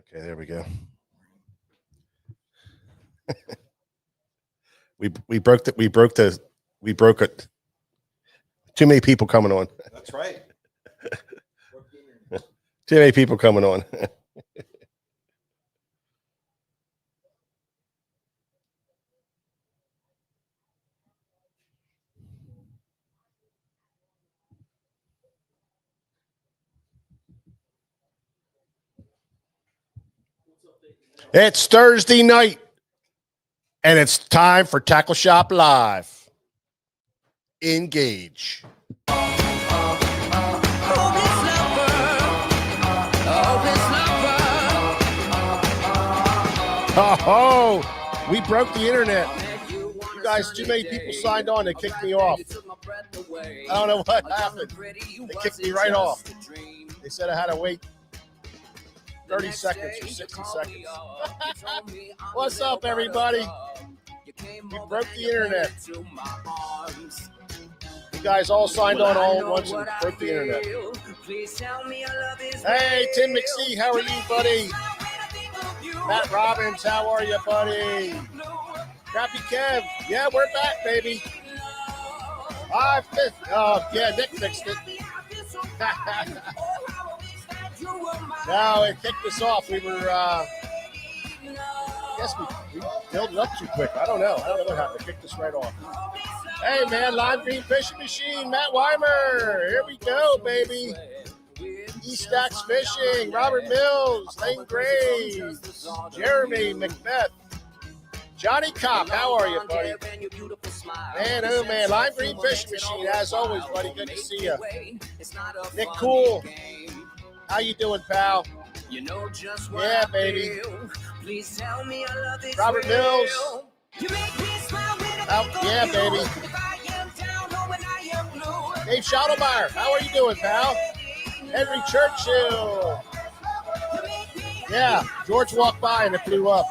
Okay, there we go. we broke it. Too many people coming on. That's right. Too many people coming on. It's Thursday night, and it's time for Tackle Shop Live. Engage. Oh, we broke the internet. You guys, too many people signed on. They kicked me off. I don't know what happened. They kicked me right off. They said I had to wait 30 seconds or 60 seconds. What's up, everybody? We broke the internet. You guys all signed on all at once and broke the internet. Hey, Tim McSee, how are you, buddy? Matt Robbins, how are you, buddy? Crappy Kev, yeah, we're back, baby. Oh, yeah, Nick fixed it. No, it kicked us off. We were, I guess we built it up too quick. I don't know what happened. It kicked us right off. Hey, man, Lime Green Fishing Machine, Matt Weimer. Here we go, baby. East Stacks Fishing, Robert Mills, Lane Graves, Jeremy Macbeth, Johnny Kopp, how are you, buddy? Man, oh man, Lime Green Fishing Machine, as always, buddy, good to see you. Nick Cool, how you doing, pal? Yeah, baby. Robert Mills. Oh, yeah, baby. Dave Schaudelmeyer, how are you doing, pal? Henry Churchill. Yeah, George walked by and it blew up.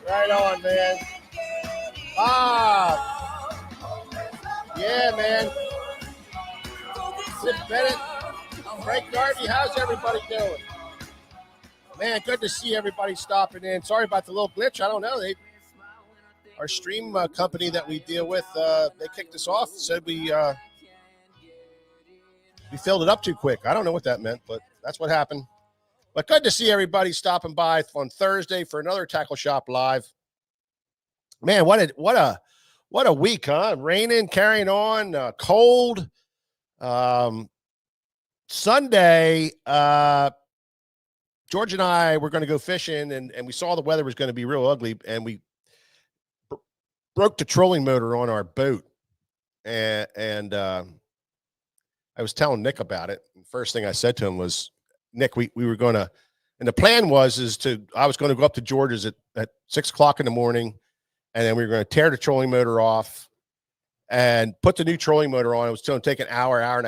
Right on, man. Yeah, man. Sid Bennett, Frank Garvey, how's everybody doing? Man, good to see everybody stopping in. Sorry about the little glitch. I don't know. Our stream company that we deal with, they kicked us off. Said we filled it up too quick. I don't know what that meant, but that's what happened. But good to see everybody stopping by on Thursday for another Tackle Shop Live. Man, what a week, huh? Raining, carrying on, cold. Sunday, George and I were going to go fishing, and we saw the weather was going to be real ugly, and we broke the trolling motor on our boat, and I was telling Nick about it. First thing I said to him was, Nick, we were going to, and the plan was I was going to go up to George's at 6 o'clock in the morning, and then we were going to tear the trolling motor off and put the new trolling motor on. It was going to take an hour and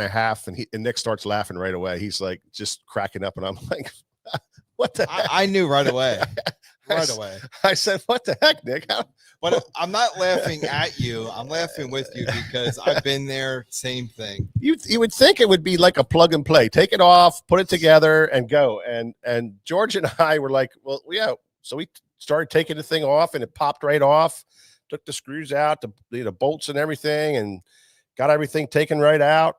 a half. And Nick starts laughing right away. He's like just cracking up. And I'm like, what the heck? I knew right away. Away. I said, what the heck, Nick? But I'm not laughing at you. I'm laughing with you because I've been there. Same thing. You would think it would be like a plug and play. Take it off, put it together, and go. And George and I were like, well, yeah. So we started taking the thing off, and it popped right off. Took the screws out, the bolts and everything, and got everything taken right out.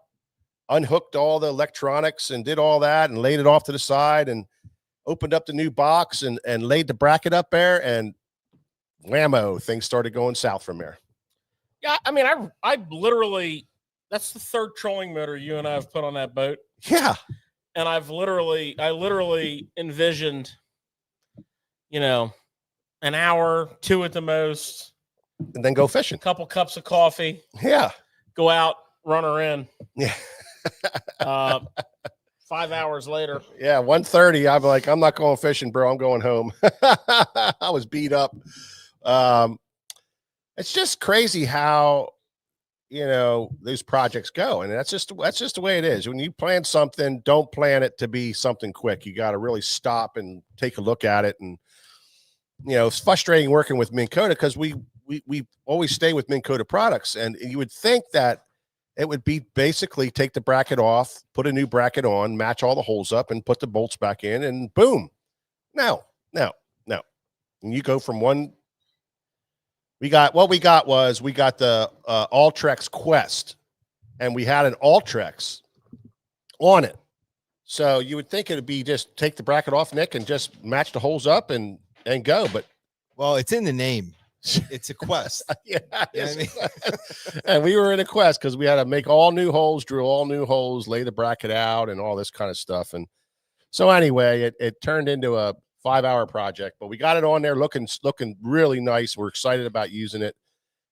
Unhooked all the electronics and did all that, and laid it off to the side, and opened up the new box and laid the bracket up there, and whammo, things started going south from there. Yeah, I mean, I literally, that's the third trolling motor you and I have put on that boat. Yeah. And I literally envisioned, an hour, 2 at the most. And then go fishing. Couple cups of coffee. Yeah. Go out, run her in. Yeah. 5 hours later. Yeah, 1:30. I'm like, I'm not going fishing, bro. I'm going home. I was beat up. It's just crazy how those projects go, and that's just the way it is. When you plan something, don't plan it to be something quick. You got to really stop and take a look at it. And it's frustrating working with Minn Kota because we always stay with Minn Kota products, and you would think that it would be basically take the bracket off, put a new bracket on, match all the holes up, and put the bolts back in, and boom. No. And you go from one. We got the Ultrex Quest, and we had an Ultrex on it. So you would think it would be just take the bracket off, Nick, and just match the holes up and go. But well, it's in the name. It's a Quest. Yeah, I mean? And we were in a Quest because we had to make all new holes, drill all new holes, lay the bracket out, and all this kind of stuff. And so anyway, it turned into a 5-hour project, but we got it on there looking really nice. We're excited about using it.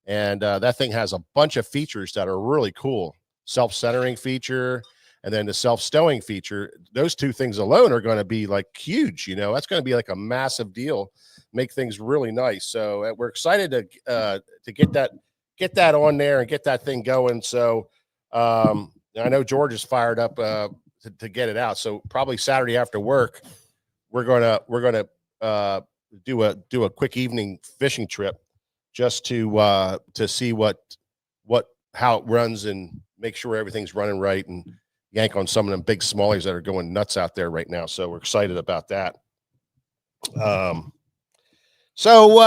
And that thing has a bunch of features that are really cool. Self-centering feature, and then the self-stowing feature. Those two things alone are going to be like huge. That's going to be like a massive deal. Make things really nice. So we're excited to get that on there and get that thing going. So I know George is fired up to get it out. So probably Saturday after work, we're gonna do a quick evening fishing trip just to see how it runs and make sure everything's running right, and yank on some of them big smallies that are going nuts out there right now. So we're excited about that. So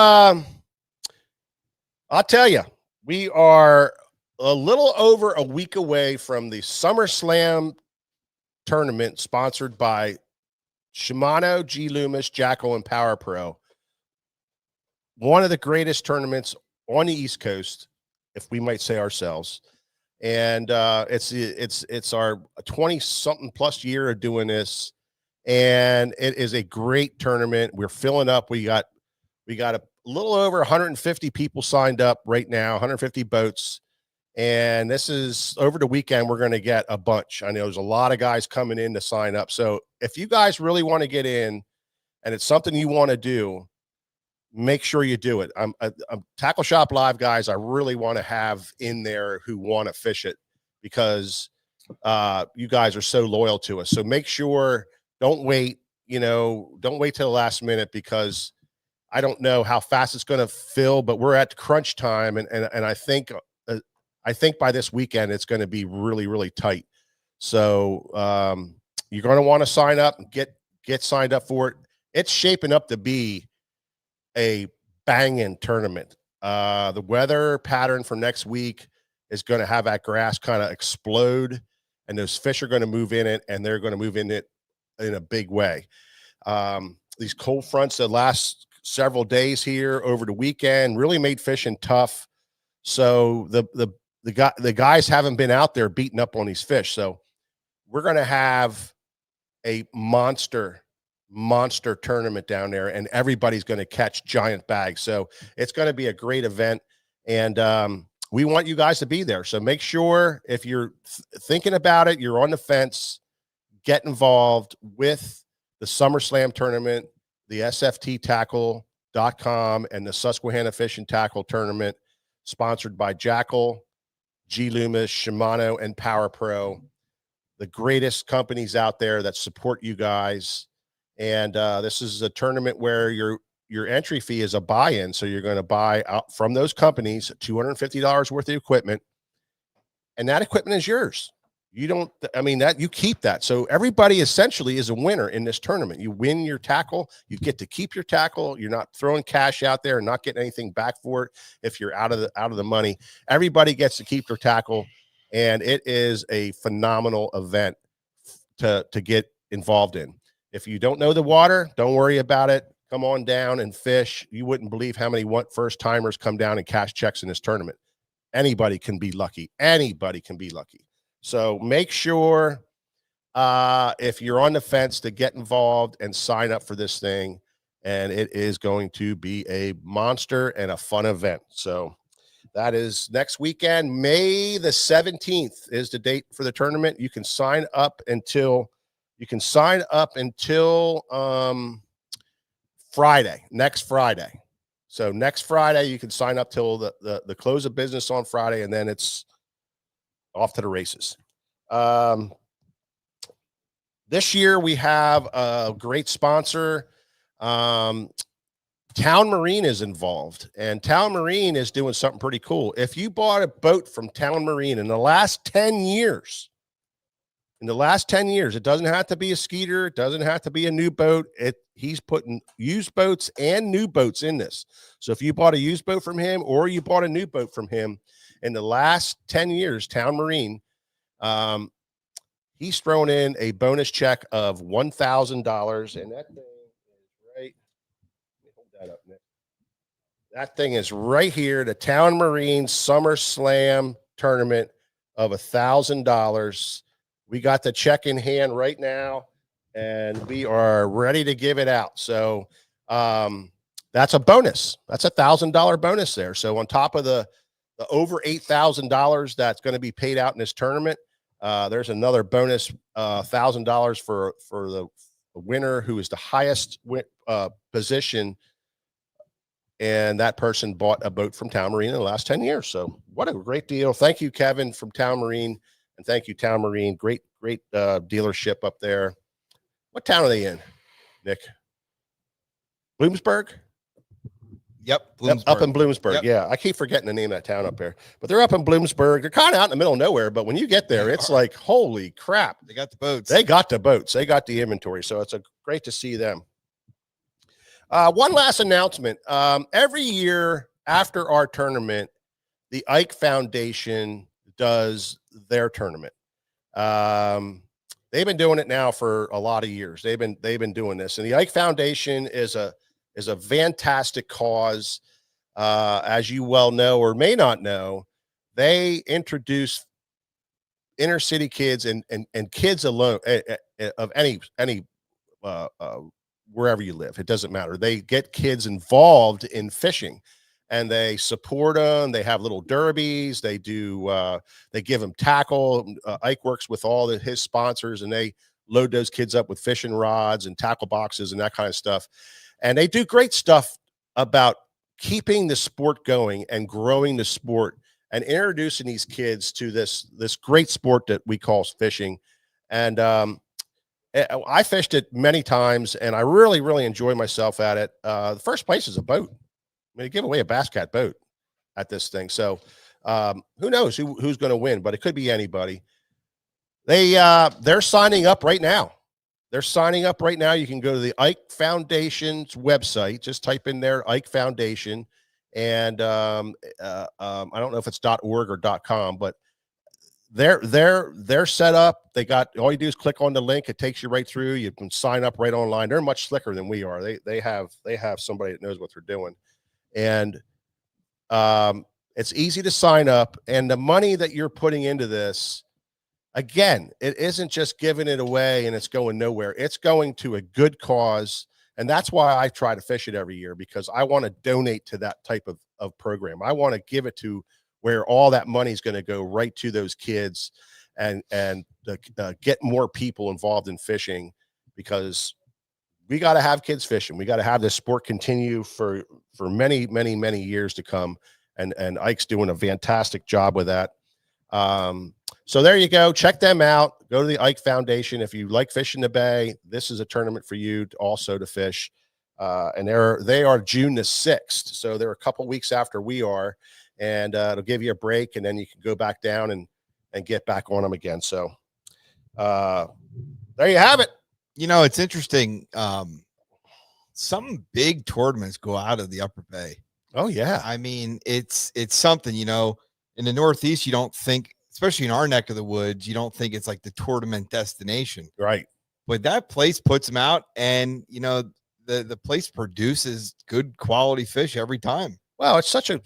I'll tell you, we are a little over a week away from the SummerSlam tournament sponsored by Shimano, G Loomis, Jackal, and Power Pro. One of the greatest tournaments on the East Coast, if we might say ourselves. And it's our 20-something plus year of doing this, and it is a great tournament. We're filling up. We got a little over 150 people signed up right now, 150 boats. And this is over the weekend. We're going to get a bunch. I know there's a lot of guys coming in to sign up. So if you guys really want to get in and it's something you want to do, make sure you do it. I'm Tackle Shop Live guys. I really want to have in there who want to fish it, because you guys are so loyal to us. So make sure, don't wait till the last minute, because I don't know how fast it's going to fill, but we're at crunch time. And I think by this weekend, it's going to be really, really tight. So you're going to want to sign up and get signed up for it. It's shaping up to be a banging tournament. The weather pattern for next week is going to have that grass kind of explode, and those fish are going to move in it, and they're going to move in it in a big way. These cold fronts that last several days here over the weekend really made fishing tough. So the guys haven't been out there beating up on these fish. So we're going to have a monster tournament down there, and everybody's going to catch giant bags. So it's going to be a great event, and we want you guys to be there. So make sure, if you're thinking about it, you're on the fence, get involved with the SummerSlam tournament, the SFTtackle.com, and the Susquehanna Fish and Tackle tournament, sponsored by Jackal, G Loomis, Shimano, and Power Pro, the greatest companies out there that support you guys. And this is a tournament where your entry fee is a buy-in. So you're going to buy out from those companies $250 worth of equipment, and that equipment is yours. You keep that. So everybody essentially is a winner in this tournament. You win your tackle, you get to keep your tackle. You're not throwing cash out there and not getting anything back for it if you're out of the money. Everybody gets to keep their tackle, and it is a phenomenal event to get involved in. If you don't know the water, don't worry about it. Come on down and fish. You wouldn't believe how many first-timers come down and cash checks in this tournament. Anybody can be lucky. Anybody can be lucky. So make sure, if you're on the fence, to get involved and sign up for this thing. And it is going to be a monster and a fun event. So that is next weekend. May the 17th is the date for the tournament. You can sign up until Friday, next Friday. So next Friday, you can sign up till the close of business on Friday, and then it's off to the races. This year we have a great sponsor. Town Marine is involved, and Town Marine is doing something pretty cool. If you bought a boat from Town Marine in the last 10 years, it doesn't have to be a Skeeter. It doesn't have to be a new boat. He's putting used boats and new boats in this. So if you bought a used boat from him or you bought a new boat from him in the last 10 years, Town Marine, he's thrown in a bonus check of $1,000. And that thing is right. Hold that up, Nick. That thing is right here. The Town Marine Summer Slam tournament of $1,000. We got the check in hand right now, and we are ready to give it out. So that's a bonus. That's $1,000 bonus there. So on top of the over $8,000 that's going to be paid out in this tournament, there's another bonus $1,000 for the winner who is the highest position, and that person bought a boat from Town Marine in the last 10 years. So what a great deal. Thank you, Kevin from Town Marine. And thank you, Town Marine. Great dealership up there. What town are they in, Nick? Bloomsburg? Yep. Up in Bloomsburg. Yep. Yeah. I keep forgetting the name of that town up there. But they're up in Bloomsburg. They're kind of out in the middle of nowhere. But when you get there, it's like, holy crap. They got the boats. They got the boats. They got the inventory. So it's great to see them. One last announcement. Every year after our tournament, the Ike Foundation does their tournament. They've been doing it now for a lot of years. They've been doing this, and the Ike Foundation is a fantastic cause. As you well know or may not know, they introduce inner city kids and kids alone of any wherever you live. It doesn't matter. They get kids involved in fishing. And they support them. They have little derbies. They do. They give them tackle. Ike works with all his sponsors, and they load those kids up with fishing rods and tackle boxes and that kind of stuff. And they do great stuff about keeping the sport going and growing the sport and introducing these kids to this great sport that we call fishing. And I fished it many times, and I really, really enjoy myself at it. The first place is a boat. I mean, they give away a Bass Cat boat at this thing. So who knows who's going to win, but it could be anybody. They're signing up right now. You can go to the Ike Foundation's website. Just type in there Ike Foundation. And I don't know if it's .org or .com, but they're set up. They got, all you do is click on the link. It takes you right through. You can sign up right online. They're much slicker than we are. They have somebody that knows what they're doing. And it's easy to sign up, and the money that you're putting into this, again, it isn't just giving it away and it's going nowhere. It's going to a good cause. And that's why I try to fish it every year, because I want to donate to that type of program. I want to give it to where all that money is going to go right to those kids and get more people involved in fishing, because we got to have kids fishing. We got to have this sport continue for many, many, many years to come. And Ike's doing a fantastic job with that. So there you go. Check them out. Go to the Ike Foundation. If you like fishing the bay, this is a tournament for you also to fish. And they are June the 6th. So they're a couple weeks after we are, and it'll give you a break, and then you can go back down and get back on them again. So there you have it. You know, it's interesting. Some big tournaments go out of the Upper Bay. Oh yeah. I mean, it's something, you know, in the Northeast, you don't think, especially in our neck of the woods, you don't think it's like the tournament destination. Right. But that place puts them out, and, you know, the place produces good quality fish every time. Well, it's such a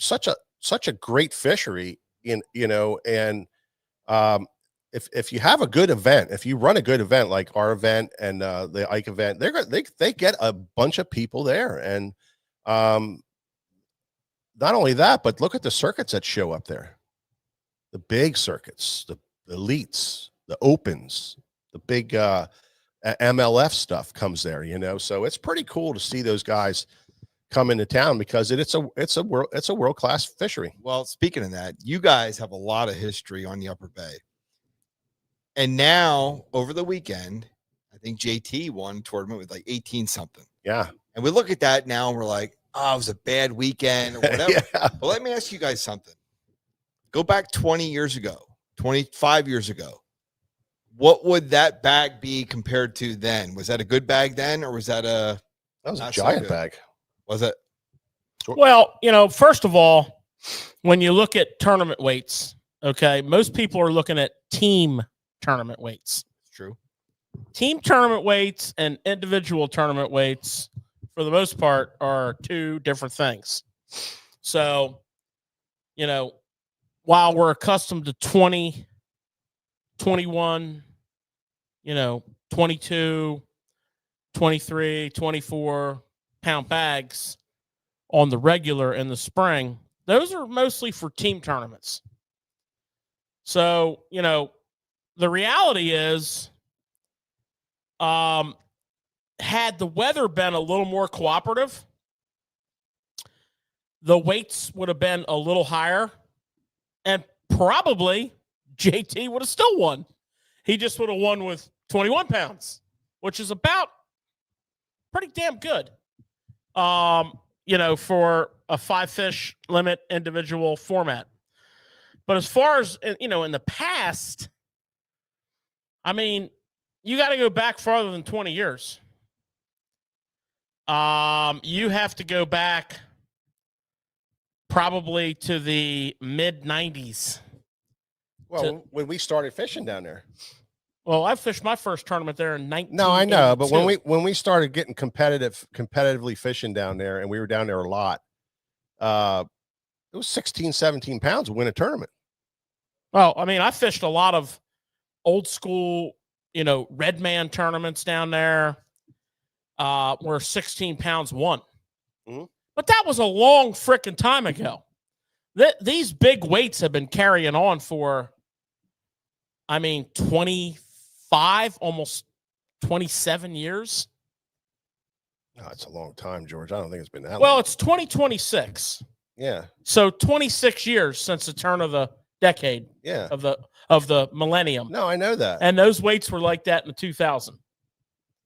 great fishery and if you have a good event, if you run a good event like our event and the Ike event, they get a bunch of people there. And not only that, but look at the circuits that show up there. The big circuits, the elites, the opens, the big MLF stuff comes there, you know. So it's pretty cool to see those guys come into town, because it's a world-class fishery. Well, speaking of that, you guys have a lot of history on the Upper Bay. And now, over the weekend, I think JT won a tournament with like 18 something. Yeah. And we look at that now and we're like, oh, it was a bad weekend or whatever. Yeah. But let me ask you guys something. Go back 20 years ago, 25 years ago. What would that bag be compared to then? Was that a good bag then, or was that That was a not so giant good? bag. Was it? Well, first of all, when you look at tournament weights, okay, most people are looking at team tournament weights. It's true. Team tournament weights and individual tournament weights, for the most part, are two different things. So, while we're accustomed to 20, 21, 22, 23, 24 pound bags on the regular in the spring, those are mostly for team tournaments. So, the reality is, had the weather been a little more cooperative, the weights would have been a little higher, and probably JT would have still won. He just would have won with 21 pounds, which is about pretty damn good, for a 5-fish limit individual format. But as far as, in the past, I mean, you got to go back farther than 20 years. You have to go back probably to the mid 90s. Well, when we started fishing down there. Well, I fished my first tournament there in 1982. No, I know, but when we started getting competitively fishing down there, and we were down there a lot, it was 16, 17 pounds to win a tournament. Well, I mean, I fished a lot of old school, red man tournaments down there, where 16 pounds won. Mm-hmm. But that was a long freaking time ago. These big weights have been carrying on for, 25, almost 27 years. Oh, it's a long time, George. I don't think it's been that long. Well, it's 2026. Yeah. So 26 years since the turn of the decade. Yeah. Of the millennium. No, I know that. And those weights were like that in the 2000.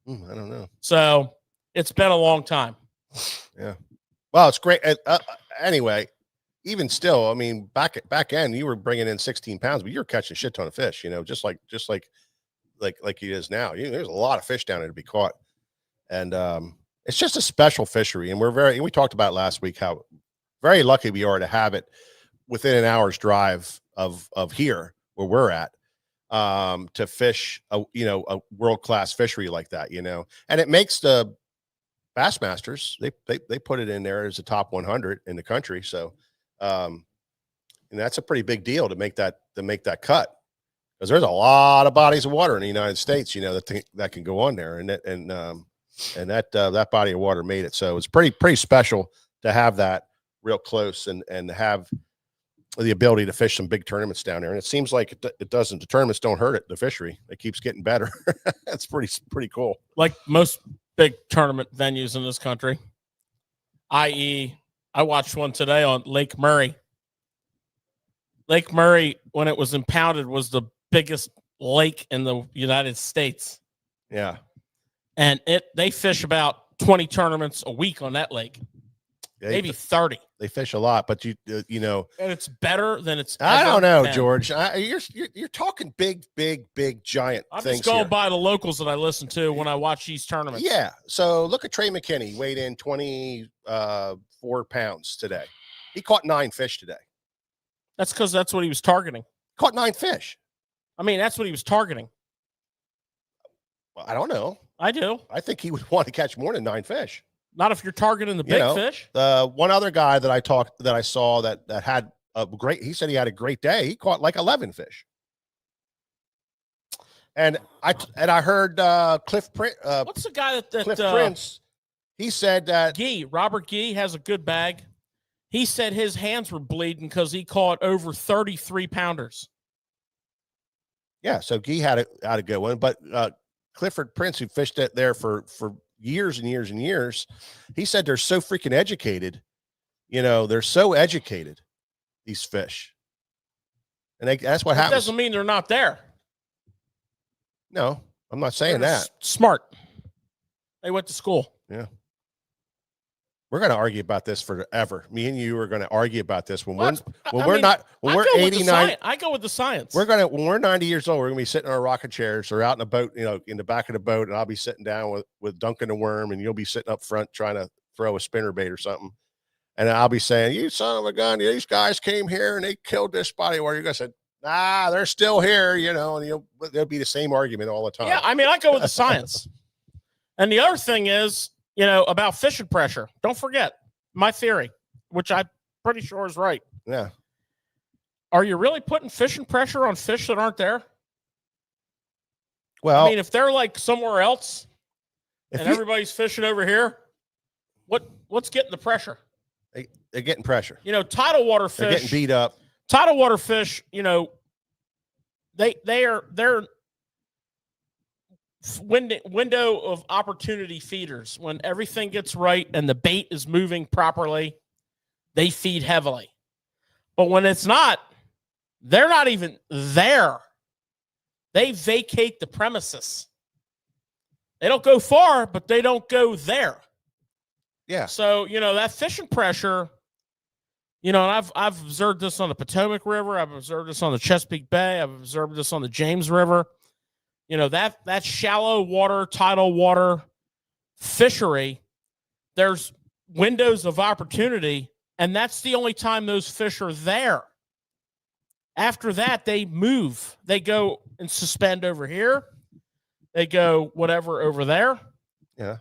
I don't know. So it's been a long time. Yeah. Well, it's great. Anyway, even still, I mean, back end, you were bringing in 16 pounds, but you're catching a shit ton of fish, just like he is now. There's a lot of fish down there to be caught. And it's just a special fishery. And we talked about last week how very lucky we are to have it within an hour's drive of here where we're at, to fish a world-class fishery like that, and it makes the Bassmasters, they put it in there as a top 100 in the country. So, and that's a pretty big deal to make that cut, because there's a lot of bodies of water in the United States, that can go on there, and that body of water made it. So it's pretty special to have that real close and have the ability to fish some big tournaments down there. And it seems like it doesn't. The tournaments don't hurt it. The fishery, it keeps getting better. That's pretty cool. Like most big tournament venues in this country, i.e., I watched one today on Lake Murray. Lake Murray, when it was impounded, was the biggest lake in the United States. Yeah. And they fish about 20 tournaments a week on that lake. Maybe 30. They fish a lot, but and it's better than it's. I don't know, been. George. You're talking big giant. I'm things just going here. by the locals that I listen to when I watch these tournaments. Yeah. So look at Trey McKinney. He weighed in 24 pounds today. He caught 9 fish today. That's because that's what he was targeting. Caught 9 fish. I mean, that's what he was targeting. Well, I don't know. I do. I think he would want to catch more than 9 fish. Not if you're targeting the big fish. One other guy that I saw that had a great, he said he had a great day. He caught like 11 fish. And I heard Cliff Prince. What's the guy that Cliff Prince? He said that Robert Gee has a good bag. He said his hands were bleeding because he caught over 33 pounders. Yeah, so Gee had a good one, but Clifford Prince, who fished it there for years and years and years, he said they're so freaking educated. They're so educated, these fish. And that's what happens. That doesn't mean they're not there. No, I'm not saying that. Smart. They went to school. Yeah. We're going to argue about this forever. Me and you are going to argue about this when Well, we're 89. I go with the science. When we're 90 years old, we're going to be sitting in our rocking chairs or out in a boat, in the back of the boat, and I'll be sitting down with Duncan the worm, and you'll be sitting up front trying to throw a spinnerbait or something. And I'll be saying, "You son of a gun, these guys came here and they killed this body." Where you're going to say, "Nah, they're still here," and there'll be the same argument all the time. Yeah, I go with the science. And the other thing is, about fishing pressure. Don't forget my theory, which I'm pretty sure is right. Yeah. Are you really putting fishing pressure on fish that aren't there? Well, if they're like somewhere else and everybody's fishing over here, what's getting the pressure? They're getting pressure. Tidal water fish. They're getting beat up. Tidal water fish, they're window of opportunity feeders. When everything gets right and the bait is moving properly, they feed heavily. But when it's not, they're not even there. They vacate the premises. They don't go far, but they don't go there. Yeah. So, that fishing pressure, and I've observed this on the Potomac River. I've observed this on the Chesapeake Bay. I've observed this on the James River. That shallow water, tidal water fishery, there's windows of opportunity, and that's the only time those fish are there. After that, they move. They go and suspend over here. They go whatever over there. Yeah.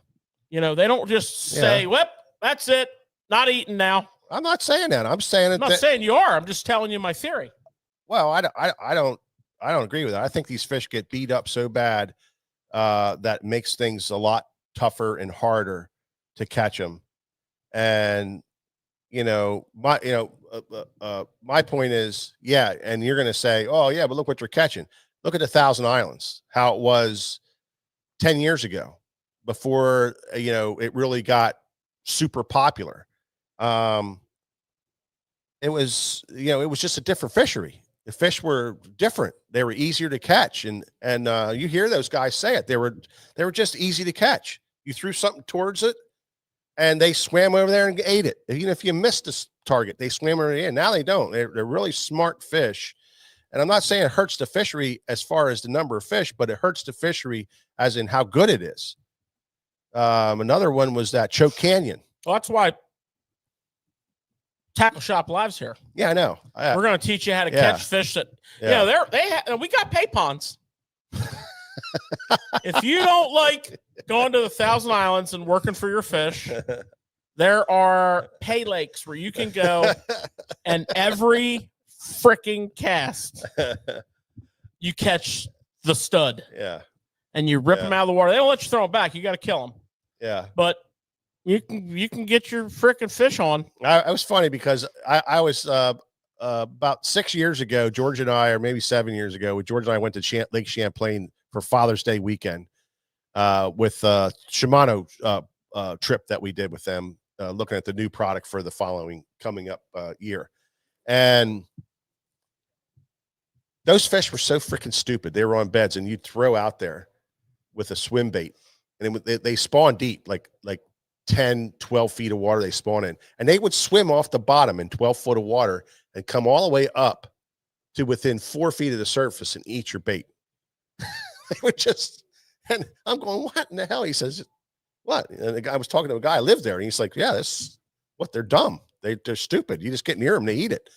They don't just say, "Well, that's it. Not eating now." I'm not saying that. I'm saying I'm not saying you are. I'm just telling you my theory. Well, I don't agree with that. I think these fish get beat up so bad that makes things a lot tougher and harder to catch them. And my point is, yeah. And you're going to say, "Oh yeah, but look what you're catching. Look at the Thousand Islands, how it was 10 years ago before, it really got super popular." It was just a different fishery. The fish were different. They were easier to catch. And you hear those guys say it. They were just easy to catch. You threw something towards it and they swam over there and ate it. Even if you missed the target, they swam over there. Now they don't. They're really smart fish. And I'm not saying it hurts the fishery as far as the number of fish, but it hurts the fishery as in how good it is. Another one was that Choke Canyon. Well, that's why Tackle Shop Live's here. Yeah, I know. We're going to teach you how to catch fish that, we got pay ponds. If you don't like going to the Thousand Islands and working for your fish, there are pay lakes where you can go, and every freaking cast you catch the stud. Yeah. And you rip them out of the water. They don't let you throw them back. You got to kill them. Yeah. But you can get your freaking fish on. I was funny because I was about 6 years ago, George and I, or maybe 7 years ago, George and I went to Lake Champlain for Father's Day weekend with Shimano trip that we did with them, looking at the new product for the coming up year. And those fish were so freaking stupid. They were on beds, and you'd throw out there with a swim bait, and they spawn deep, like 10, 12 feet of water they spawn in, and they would swim off the bottom in 12 foot of water and come all the way up to within 4 feet of the surface and eat your bait. They would just, and I'm going, what in the hell? He says, what? And I was talking to a guy who lived there, and he's like, yeah, they're dumb. They're stupid. You just get near them, they eat it.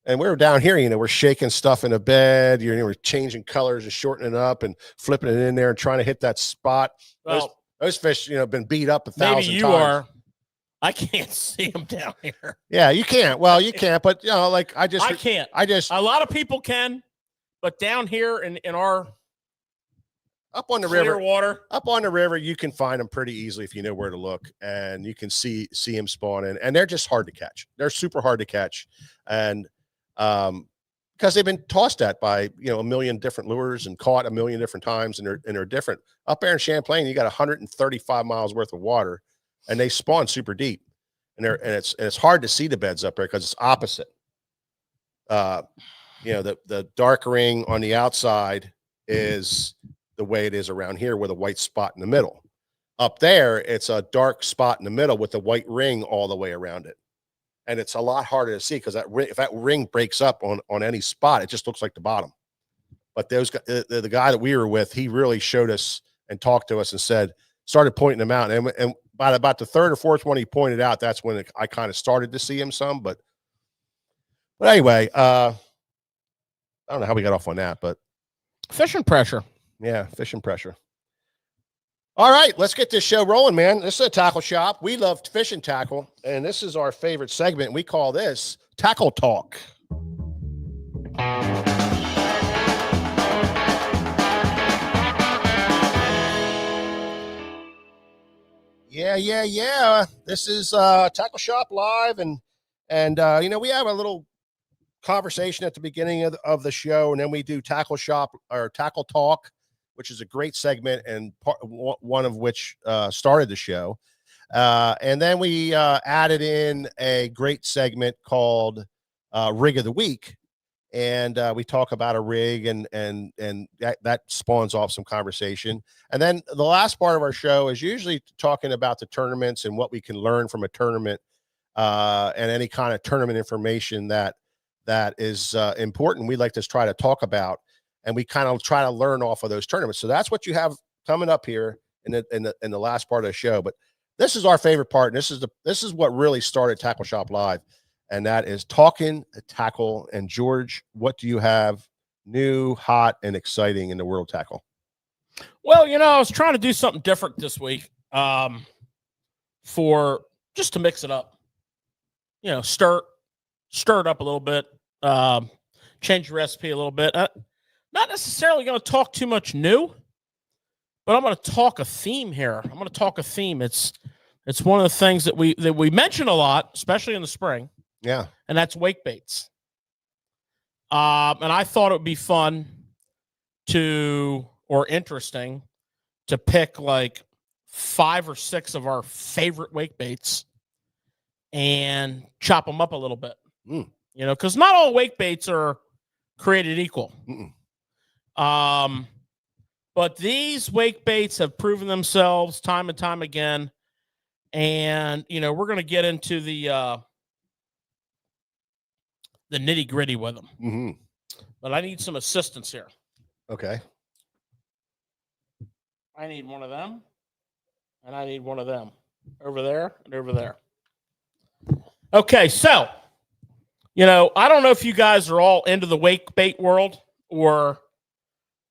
And we were down here, we're shaking stuff in a bed, we're changing colors and shortening it up and flipping it in there and trying to hit that spot. Well, those fish, been beat up 1,000 times. Maybe you are. I can't see them down here. Yeah, you can't. Well, you can't, but I can't. A lot of people can, but down here in our up on the clear river, up on the river, you can find them pretty easily if you know where to look, and you can see them spawning, and they're just hard to catch. They're super hard to catch, and because they've been tossed at by a million different lures and caught a million different times, and they're different. Up there in Champlain, you got 135 miles worth of water, and they spawn super deep, and it's hard to see the beds up there because it's opposite. The dark ring on the outside is the way it is around here with a white spot in the middle. Up there, it's a dark spot in the middle with a white ring all the way around it. And it's a lot harder to see because if that ring breaks up on any spot, it just looks like the bottom. But the guy that we were with, he really showed us and talked to us and started pointing them out. And by about the third or fourth one he pointed out, that's when I kind of started to see him some. But anyway, I don't know how we got off on that, but Fishing pressure. Yeah, fishing pressure. All right, let's get this show rolling, man. This is a tackle shop. We love fishing tackle, and this is our favorite segment. We call this Tackle Talk. Yeah. This is Tackle Shop Live, and we have a little conversation at the beginning of the show, and then we do Tackle Shop or Tackle Talk, which is a great segment and one of which started the show. And then we added in a great segment called Rig of the Week. And we talk about a rig and that spawns off some conversation. And then the last part of our show is usually talking about the tournaments and what we can learn from a tournament and any kind of tournament information that is important. We like to try to talk about, and we kind of try to learn off of those tournaments. So that's what you have coming up here in the last part of the show. But this is our favorite part, and this is what really started Tackle Shop Live, and that is talking tackle. And George, what do you have new, hot, and exciting in the world of tackle? Well, I was trying to do something different this week, for just to mix it up. Stir it up a little bit, change the recipe a little bit. Not necessarily going to talk too much new, but I'm going to talk a theme here. I'm going to talk a theme. It's one of the things that we mention a lot, especially in the spring. Yeah. And that's wake baits. And I thought it would be fun or interesting to pick like 5 or 6 of our favorite wake baits and chop them up a little bit. Because not all wake baits are created equal. But these wake baits have proven themselves time and time again. And, we're going to get into the nitty gritty with them. Mm-hmm. But I need some assistance here. Okay. I need one of them, and I need one of them over there and over there. Okay, so, I don't know if you guys are all into the wake bait world, or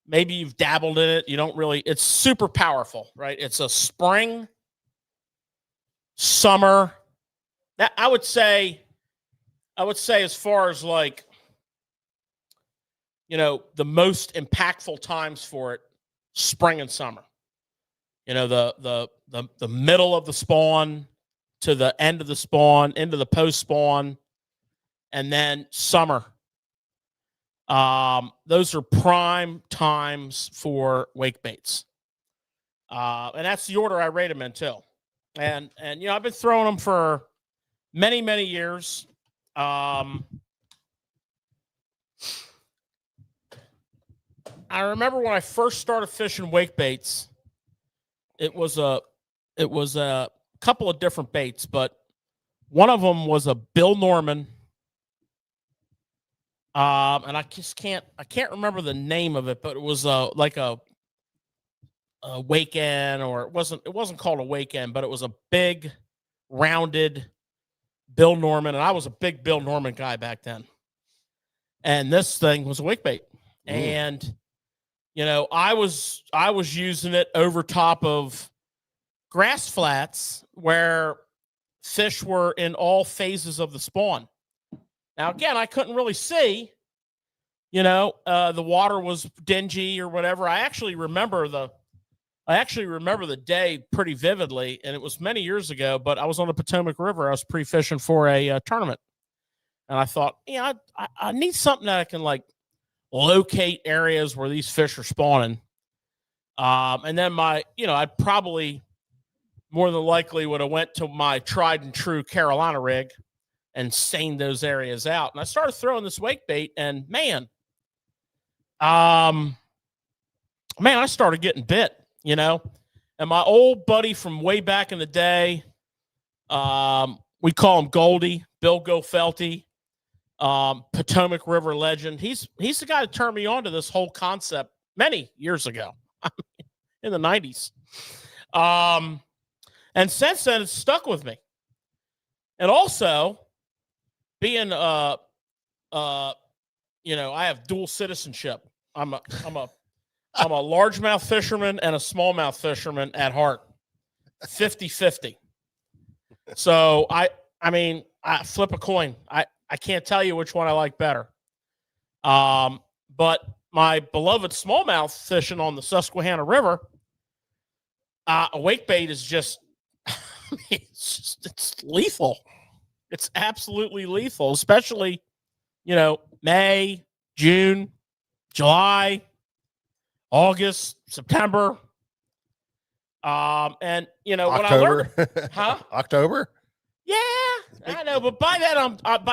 maybe you've dabbled in it. You don't really. It's super powerful, right? It's a spring, summer. That I would say as far as like, the most impactful times for it, spring and summer. The middle of the spawn to the end of the spawn, into the post spawn, and then summer. Those are prime times for wake baits. And that's the order I rate them in too. And I've been throwing them for many, many years. I remember when I first started fishing wake baits, it was a couple of different baits, but one of them was a Bill Norman. And I can't remember the name of it, but it was like a wake end, or it wasn't called a wake end, but it was a big rounded Bill Norman. And I was a big Bill Norman guy back then. And this thing was a wake bait. And, I was using it over top of grass flats where fish were in all phases of the spawn. Now, again, I couldn't really see, the water was dingy or whatever. I actually remember the day pretty vividly, and it was many years ago, but I was on the Potomac River. I was pre-fishing for a tournament. And I thought, I need something that I can like locate areas where these fish are spawning. And then I probably more than likely would have went to my tried and true Carolina rig and seined those areas out. And I started throwing this wake bait, and man, I started getting bit, And my old buddy from way back in the day, we call him Goldie, Bill Gofelty, Potomac River legend. He's the guy that turned me on to this whole concept many years ago, in the 90s. And since then, it's stuck with me. And also, being I have dual citizenship. I'm a largemouth fisherman and a smallmouth fisherman at heart. 50-50. So I flip a coin. I can't tell you which one I like better. But my beloved smallmouth fishing on the Susquehanna River, a wake bait is just, it's lethal. It's absolutely lethal, especially, May, June, July, August, September. And when I learned, October. Yeah, I know, but by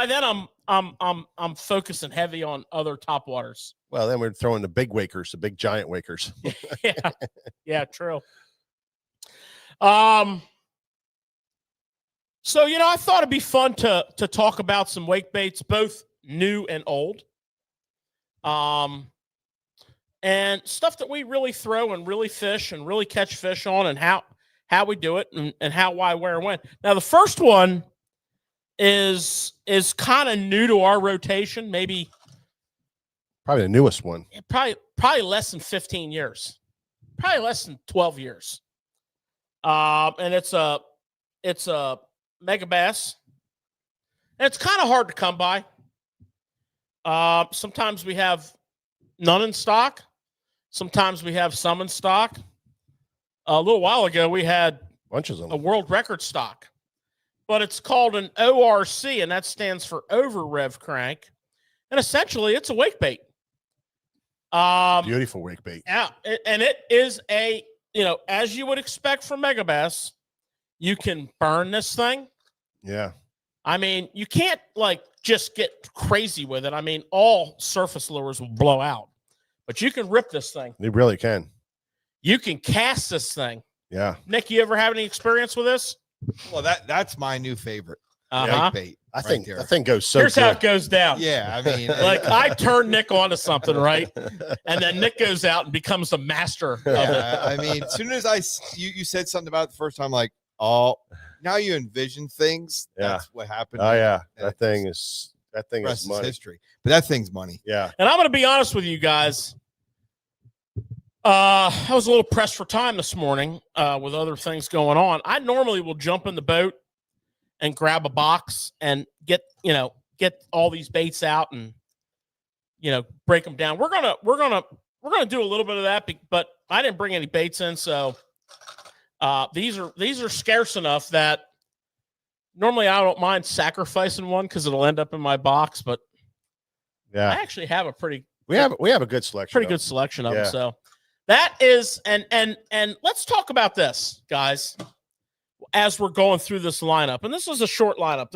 then I'm focusing heavy on other topwaters. Well, then we're throwing the big wakers, the big giant wakers. Yeah, true. So I thought it'd be fun to talk about some wake baits, both new and old. And stuff that we really throw and really fish and really catch fish on, and how we do it, and how, why, where, and when. Now, the first one is kind of new to our rotation, maybe probably the newest one. Probably less than 15 years, probably less than 12 years. And it's a mega bass. And it's kind of hard to come by. Sometimes we have none in stock. Sometimes we have some in stock. A little while ago, we had bunches of them. A world record stock, but it's called an ORC, and that stands for over rev crank. And essentially, it's a wake bait. Beautiful wake bait. Yeah, and it is as you would expect from megabass, you can burn this thing. Yeah. I mean, you can't just get crazy with it. I mean, all surface lures will blow out, but you can rip this thing. You really can. You can cast this thing. Yeah. Nick, you ever have any experience with this? Well, that's my new favorite. Uh-huh. Bait. I think that thing goes so Here's good. how it goes down. Yeah, I mean, I turn Nick onto something, right? And then Nick goes out and becomes a master of it. I mean, as soon as you said something about it the first time, like, oh, now you envision things. Yeah. That's what happened. Oh yeah, that thing is money. History. But that thing's money. Yeah. And I'm going to be honest with you guys. I was a little pressed for time this morning with other things going on. I normally will jump in the boat and grab a box and get all these baits out and break them down. We're gonna do a little bit of that, but I didn't bring any baits in, so these are scarce enough that normally I don't mind sacrificing one because it'll end up in my box. But yeah, I actually have a we have a good selection. Good selection of them. So that is and let's talk about this, guys, as we're going through this lineup. And this is a short lineup.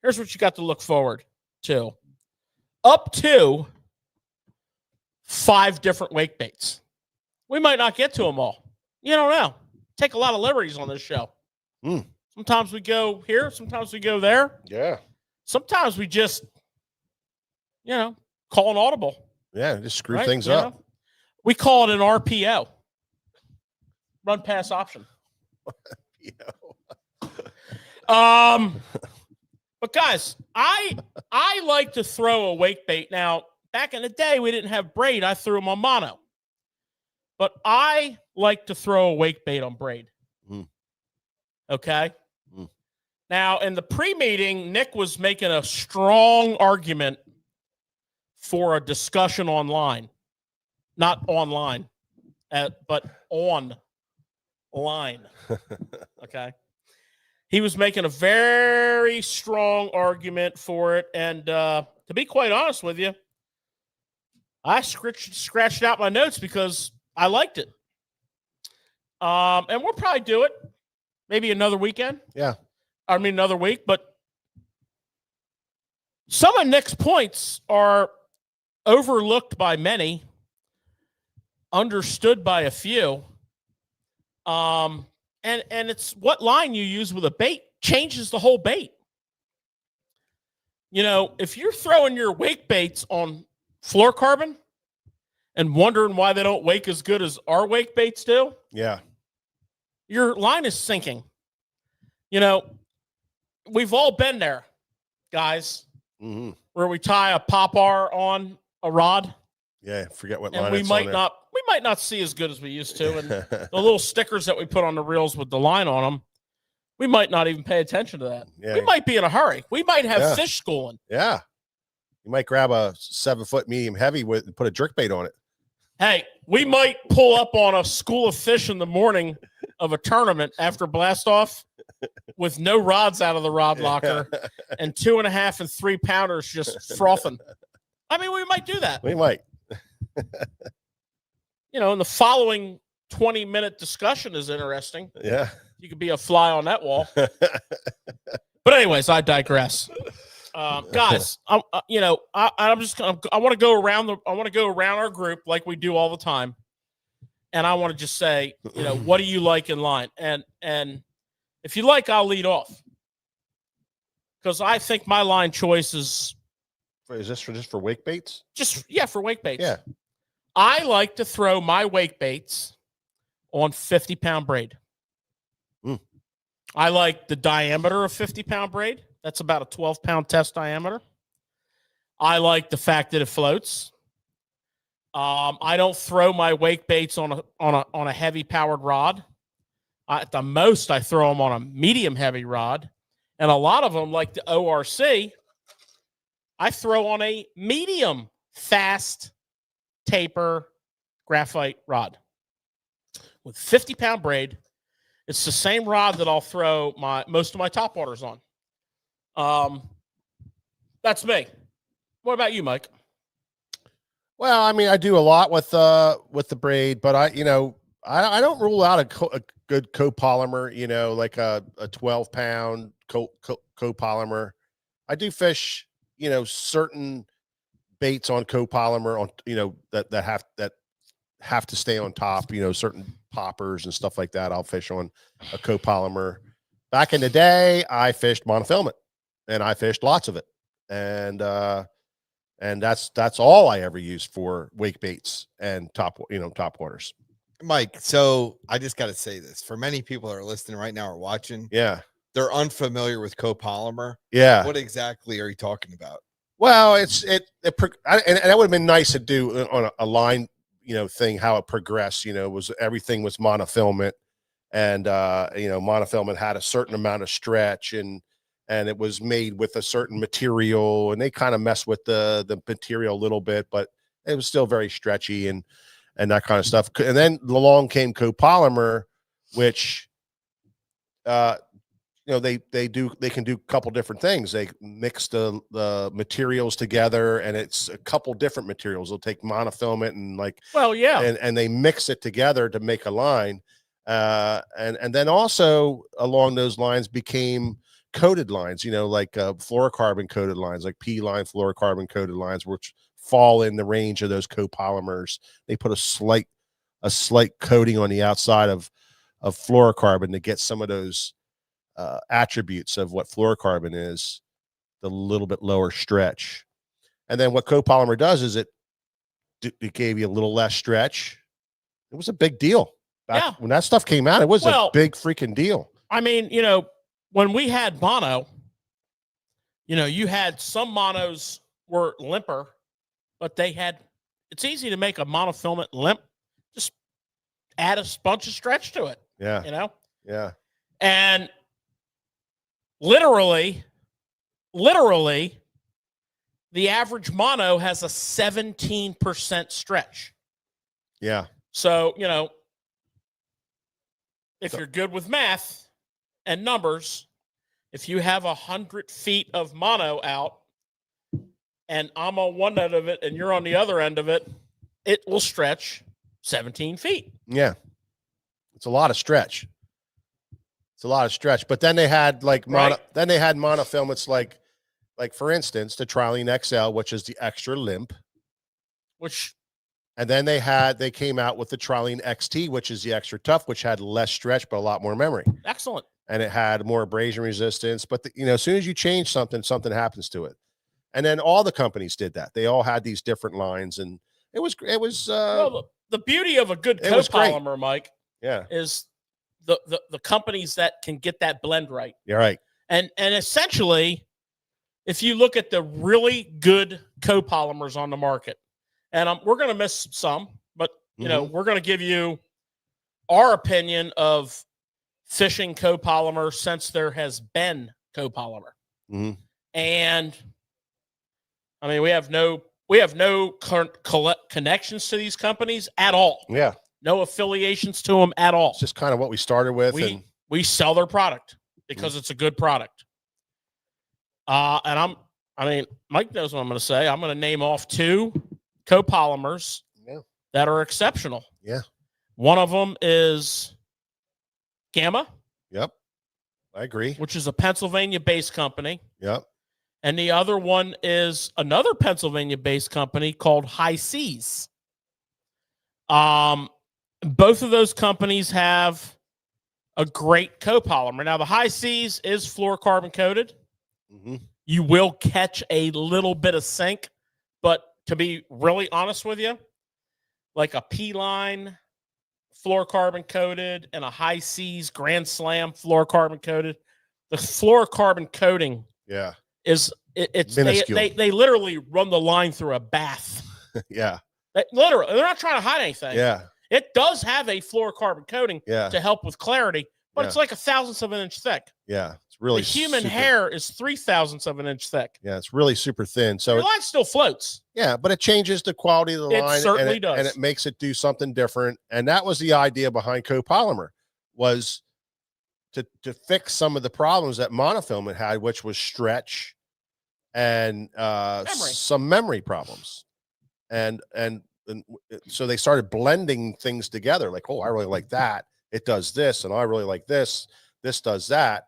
Here's what you got to look forward to. Up to 5 different wake baits. We might not get to them all. You don't know. Take a lot of liberties on this show. Sometimes we go here. Sometimes we go there. Yeah. Sometimes we just, call an audible. Yeah, just screw things up. We call it an RPO. Run pass option. But guys, I like to throw a wake bait. Now, back in the day, we didn't have braid. I threw them on mono. But I like to throw a wake bait on braid. Okay? Now, in the pre-meeting, Nick was making a strong argument for a discussion online. Not online, but online. Okay? He was making a very strong argument for it. And to be quite honest with you, I scratched out my notes because I liked it. And we'll probably do it maybe another weekend. Yeah. I mean, another week. But some of Nick's points are overlooked by many, understood by a few. And it's what line you use with a bait changes the whole bait. You know, if you're throwing your wake baits on fluorocarbon and wondering why they don't wake as good as our wake baits do, Yeah. your line is sinking. You know, we've all been there, guys, where we tie a popper on a rod. Yeah, forget what and line we it's might on not we might not see as good as we used to. And the little stickers that we put on the reels with the line on them, we might not even pay attention to that. Yeah. We might be in a hurry. We might have fish schooling. Yeah. You might grab a 7-foot medium heavy and put a jerkbait on it. Hey, we might pull up on a school of fish in the morning of a tournament after blast off with no rods out of the rod locker and 2.5 and 3 pounders just frothing. I mean, we might do that. We might. You know, and the following 20-minute discussion is interesting. Yeah. You could be a fly on that wall. But anyways, I digress. Guys, I want to go around our group like we do all the time. And I want to just say, you know, what do you like in line? And if you like, I'll lead off. Because I think my line choice is this just for wake baits? For wake baits. Yeah. I like to throw my wake baits on 50-pound braid. I like the diameter of 50-pound braid. That's about a 12-pound test diameter. I like the fact that it floats. I don't throw my wake baits on a heavy powered rod. At the most, I throw them on a medium heavy rod, and a lot of them, like the ORC, I throw on a medium fast taper graphite rod with 50-pound braid. It's the same rod that I'll throw most of my topwaters on. That's me. What about you, Mike? Well, I mean, I do a lot with the braid, but I don't rule out a good copolymer, like a 12-pound copolymer. I do fish, certain baits on copolymer on, that have to stay on top, certain poppers and stuff like that. I'll fish on a copolymer. Back in the day, I fished monofilament, and I fished lots of it. And that's all I ever used for wake baits and top waters. Mike, so I just got to say this for many people that are listening right now or watching. Yeah. They're unfamiliar with copolymer. Yeah. What exactly are you talking about? Well, and that would have been nice to do on a line, thing, how it progressed, everything was monofilament, and, monofilament had a certain amount of stretch, and it was made with a certain material, and they kind of messed with the material a little bit, but it was still very stretchy and that kind of stuff. And then along came copolymer, which, they can do a couple different things. They mix the materials together, and it's a couple different materials. They'll take monofilament and they mix it together to make a line. And then also along those lines became coated lines, like fluorocarbon coated lines, like P line fluorocarbon coated lines, which fall in the range of those copolymers. They put a slight coating on the outside of fluorocarbon to get some of those attributes of what fluorocarbon is, the little bit lower stretch. And then what copolymer does is it gave you a little less stretch. It was a big deal when that stuff came out. It was a big freaking deal. I mean, when we had mono, you had some monos were limper, but it's easy to make a monofilament limp. Just add a bunch of stretch to it. Yeah. Yeah. And literally, the average mono has a 17% stretch. Yeah. So, if you're good with math and numbers, if you have 100 feet of mono out and I'm on one end of it and you're on the other end of it, it will stretch 17 feet. Yeah. It's a lot of stretch. But then they had monofilaments like for instance, the Trilene XL, which is the extra limp. Which And then they came out with the Trilene XT, which is the extra tough, which had less stretch but a lot more memory. Excellent. And it had more abrasion resistance. But as soon as you change something, something happens to it. And then all the companies did that. They all had these different lines, and it was. Well, the beauty of a good copolymer, Mike, is the companies that can get that blend right. You're right. And essentially, if you look at the really good copolymers on the market, and we're going to miss some, but you know, we're going to give you our opinion of fishing copolymer since there has been copolymer. And I mean, we have no current connections to these companies at all. Yeah. No affiliations to them at all. It's just kind of what we started with. We sell their product because it's a good product. And Mike knows what I'm going to say. I'm going to name off 2 copolymers that are exceptional. Yeah. One of them is Gamma. Yep. I agree. Which is a Pennsylvania-based company. Yep. And the other one is another Pennsylvania-based company called High Seas. Both of those companies have a great copolymer. Now, the High Seas is fluorocarbon coated. You will catch a little bit of sink, but to be really honest with you, like a P-line fluorocarbon coated and a High Seas Grand Slam fluorocarbon coated, the fluorocarbon coating is they literally run the line through a bath. Yeah. Literally, they're not trying to hide anything. Yeah. It does have a fluorocarbon coating to help with clarity, but it's like 1/1000th of an inch thick. Yeah. It's really the human hair is 3/1000ths of an inch thick. Yeah, it's really super thin. So the line still floats. Yeah, but it changes the quality of the line. It certainly does. And it makes it do something different. And that was the idea behind copolymer, was to fix some of the problems that monofilament had, which was stretch and some memory problems. And so they started blending things together, like, oh, I really like that. It does this, and I really like this. This does that.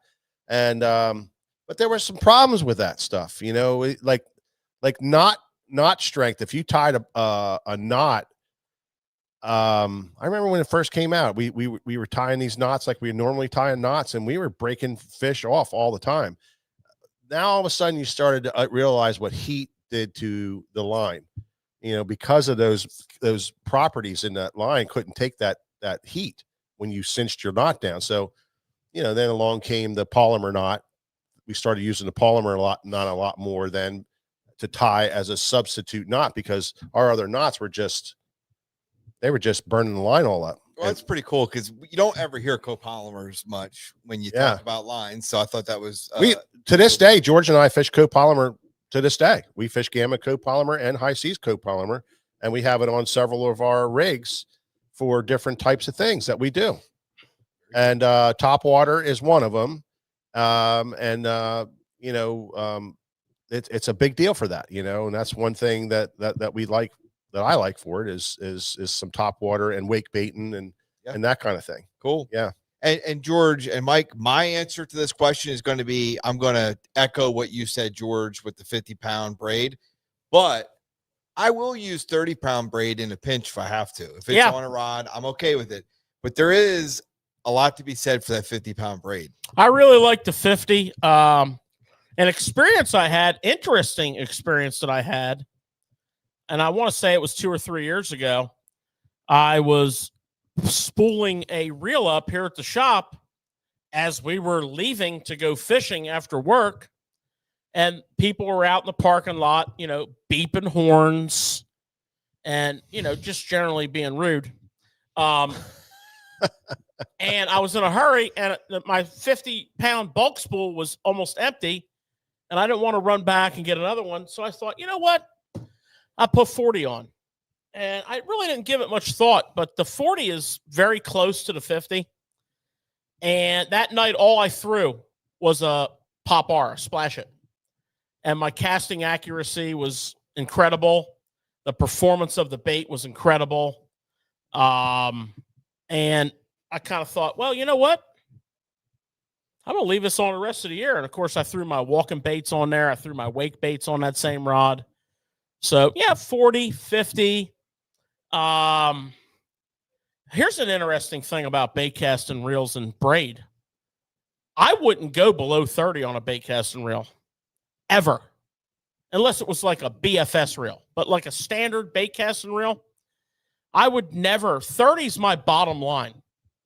And but there were some problems with that stuff, you know, like knot strength. If you tied a knot, I remember when it first came out, we were tying these knots like we normally tie knots, and we were breaking fish off all the time. Now all of a sudden you started to realize what heat did to the line, you know, because of those properties in that line couldn't take that heat when you cinched your knot down. So, you know, then along came the polymer knot. We started using the polymer not a lot more than to tie as a substitute knot, because our other knots were just burning the line all up. Well, that's pretty cool, because you don't ever hear copolymers much when you talk about lines. So I thought that was to this day, George and I fish copolymer to this day. We fish Gamma copolymer and High Seas copolymer, and we have it on several of our rigs for different types of things that we do. And Topwater is one of them. You know, it's a big deal for that, you know, and that's one thing that we like, that I like for it is some Topwater and wake baiting and that kind of thing. Cool. Yeah. And George and Mike, my answer to this question is going to be, I'm going to echo what you said, George, with the 50-pound braid, but I will use 30-pound braid in a pinch if I have to. If it's on a rod, I'm okay with it. But there is a lot to be said for that 50-pound braid. I really like the 50. An experience I had, interesting experience that I had, and I want to say it was 2 or 3 years ago. I was spooling a reel up here at the shop as we were leaving to go fishing after work, and people were out in the parking lot, you know, beeping horns and, you know, just generally being rude. And I was in a hurry, and my 50-pound bulk spool was almost empty, and I didn't want to run back and get another one. So I thought, you know what? I put 40 on. And I really didn't give it much thought, but the 40 is very close to the 50. And that night, all I threw was a pop R, splash it. And my casting accuracy was incredible. The performance of the bait was incredible. And I kind of thought, well, you know what? I'm going to leave this on the rest of the year. And, of course, I threw my walking baits on there. I threw my wake baits on that same rod. So, yeah, 40, 50. Here's an interesting thing about bait casting reels and braid. I wouldn't go below 30 on a bait casting reel ever, unless it was like a BFS reel. But like a standard bait casting reel, I would never. 30 is my bottom line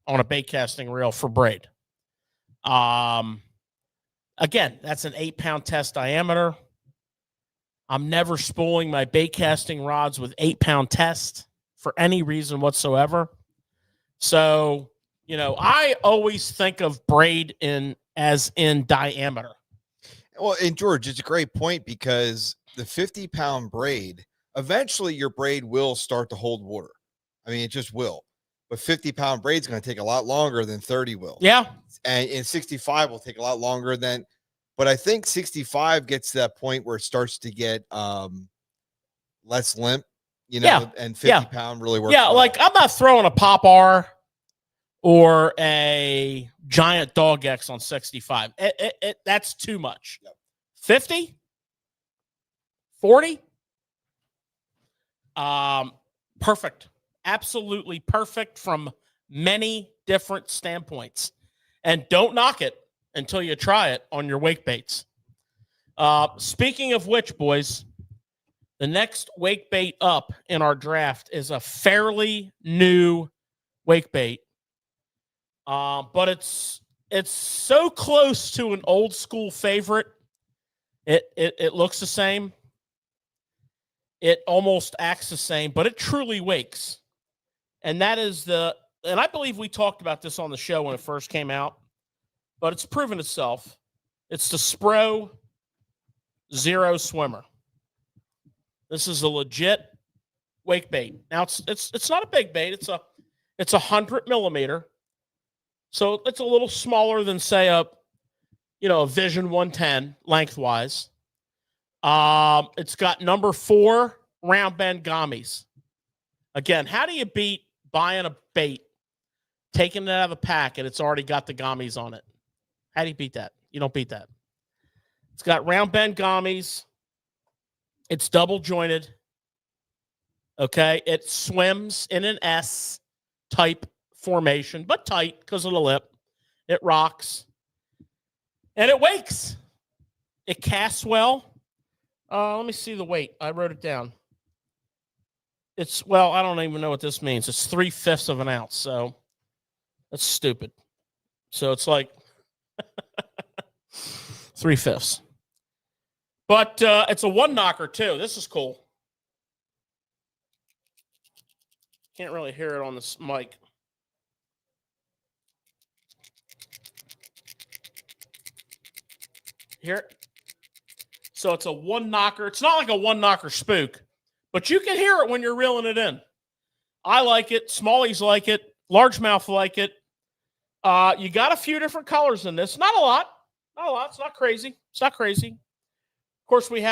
on a bait casting reel for braid. Again, that's an 8-pound test diameter. I'm never spooling my bait casting rods with 8-pound test for any reason whatsoever. So, I always think of braid as in diameter. Well, and George, it's a great point because the 50-pound braid, eventually your braid will start to hold water. I mean, it just will. But 50-pound braid is going to take a lot longer than 30 will. Yeah. And 65 will take a lot longer than, but I think 65 gets to that point where it starts to get less limp, and 50-pound really works. Yeah, well. like I'm not throwing a Pop R or a Giant Dog X on 65. That's too much. Yep. 50? 40? Perfect. Absolutely perfect from many different standpoints. And don't knock it until you try it on your wake baits. Speaking of which, boys, the next wake bait up in our draft is a fairly new wake bait. But it's so close to an old school favorite. It looks the same. It almost acts the same, but it truly wakes. And that is and I believe we talked about this on the show when it first came out, but it's proven itself. It's the Spro Zero Swimmer. This is a legit wake bait. Now it's not a big bait. It's a 100 millimeter. So it's a little smaller than, say, a Vision 110 lengthwise. It's got number 4 round bend gummies. Again, how do you beat buying a bait, taking it out of a pack, and it's already got the gummies on it? How do you beat that? You don't beat that. It's got round bend gummies. It's double jointed. Okay. It swims in an S type formation, but tight because of the lip. It rocks. And it wakes. It casts well. Let me see the weight. I wrote it down. I don't even know what this means. It's 3/5 of an ounce. So that's stupid. So it's like 3/5. But it's a one knocker too. This is cool. Can't really hear it on this mic. Hear it? So it's a one knocker. It's not like a one knocker spook, but you can hear it when you're reeling it in. I like it. Smallies like it. Largemouth like it. You got a few different colors in this. Not a lot. Not a lot. It's not crazy. It's not crazy. Of course, we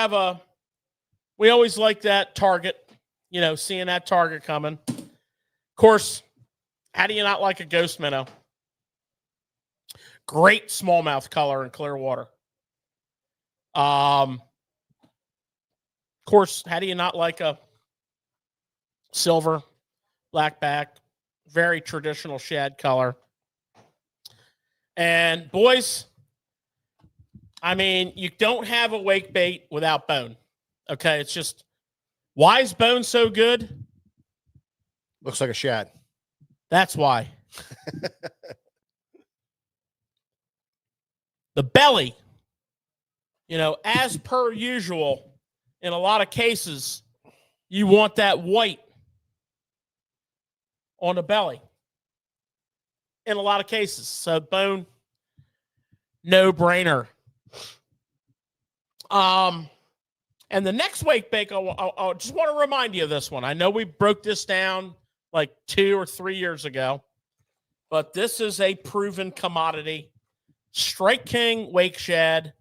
always like that target, seeing that target coming. Of course, how do you not like a ghost minnow? Great smallmouth color in clear water. Of course, how do you not like a silver blackback? Very traditional shad color. And boys, I mean, you don't have a wake bait without bone. Okay, it's just, why is bone so good? Looks like a shad. That's why. The belly, as per usual, in a lot of cases, you want that white on the belly. In a lot of cases. So bone, no brainer. And the next wake bait, I just want to remind you of this one. I know we broke this down like 2 or 3 years ago, but this is a proven commodity. Strike King Wake Shad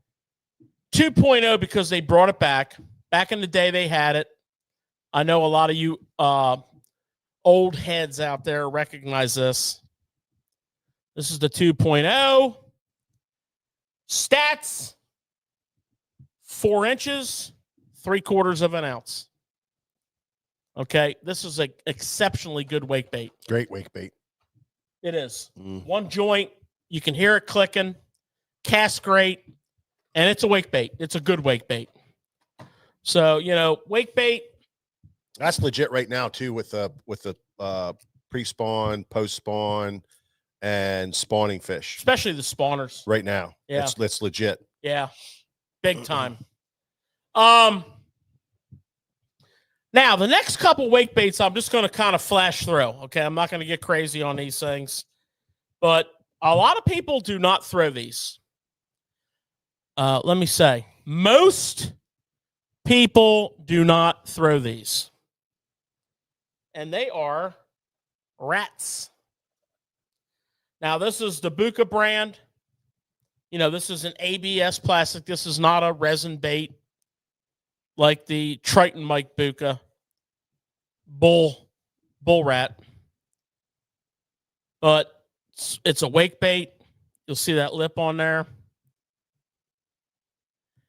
2.0, because they brought it back. Back in the day, they had it. I know a lot of you old heads out there recognize this. This is the 2.0. Stats, 4 inches, 3/4 of an ounce. Okay, this is an exceptionally good wake bait. Great wake bait. It is. One joint, you can hear it clicking, cast great, and it's a wake bait. It's a good wake bait. So, wake bait. That's legit right now too, with the pre-spawn, post-spawn, and spawning fish. Especially the spawners. Right now. Yeah. That's legit. Yeah. Big time. Now, the next couple wake baits, I'm just going to kind of flash through. Okay, I'm not going to get crazy on these things. But a lot of people do not throw these. Let me say, most people do not throw these. And they are rats. Now, this is the Buka brand. This is an ABS plastic. This is not a resin bait like the Triton Mike Buka bull rat. But it's a wake bait. You'll see that lip on there.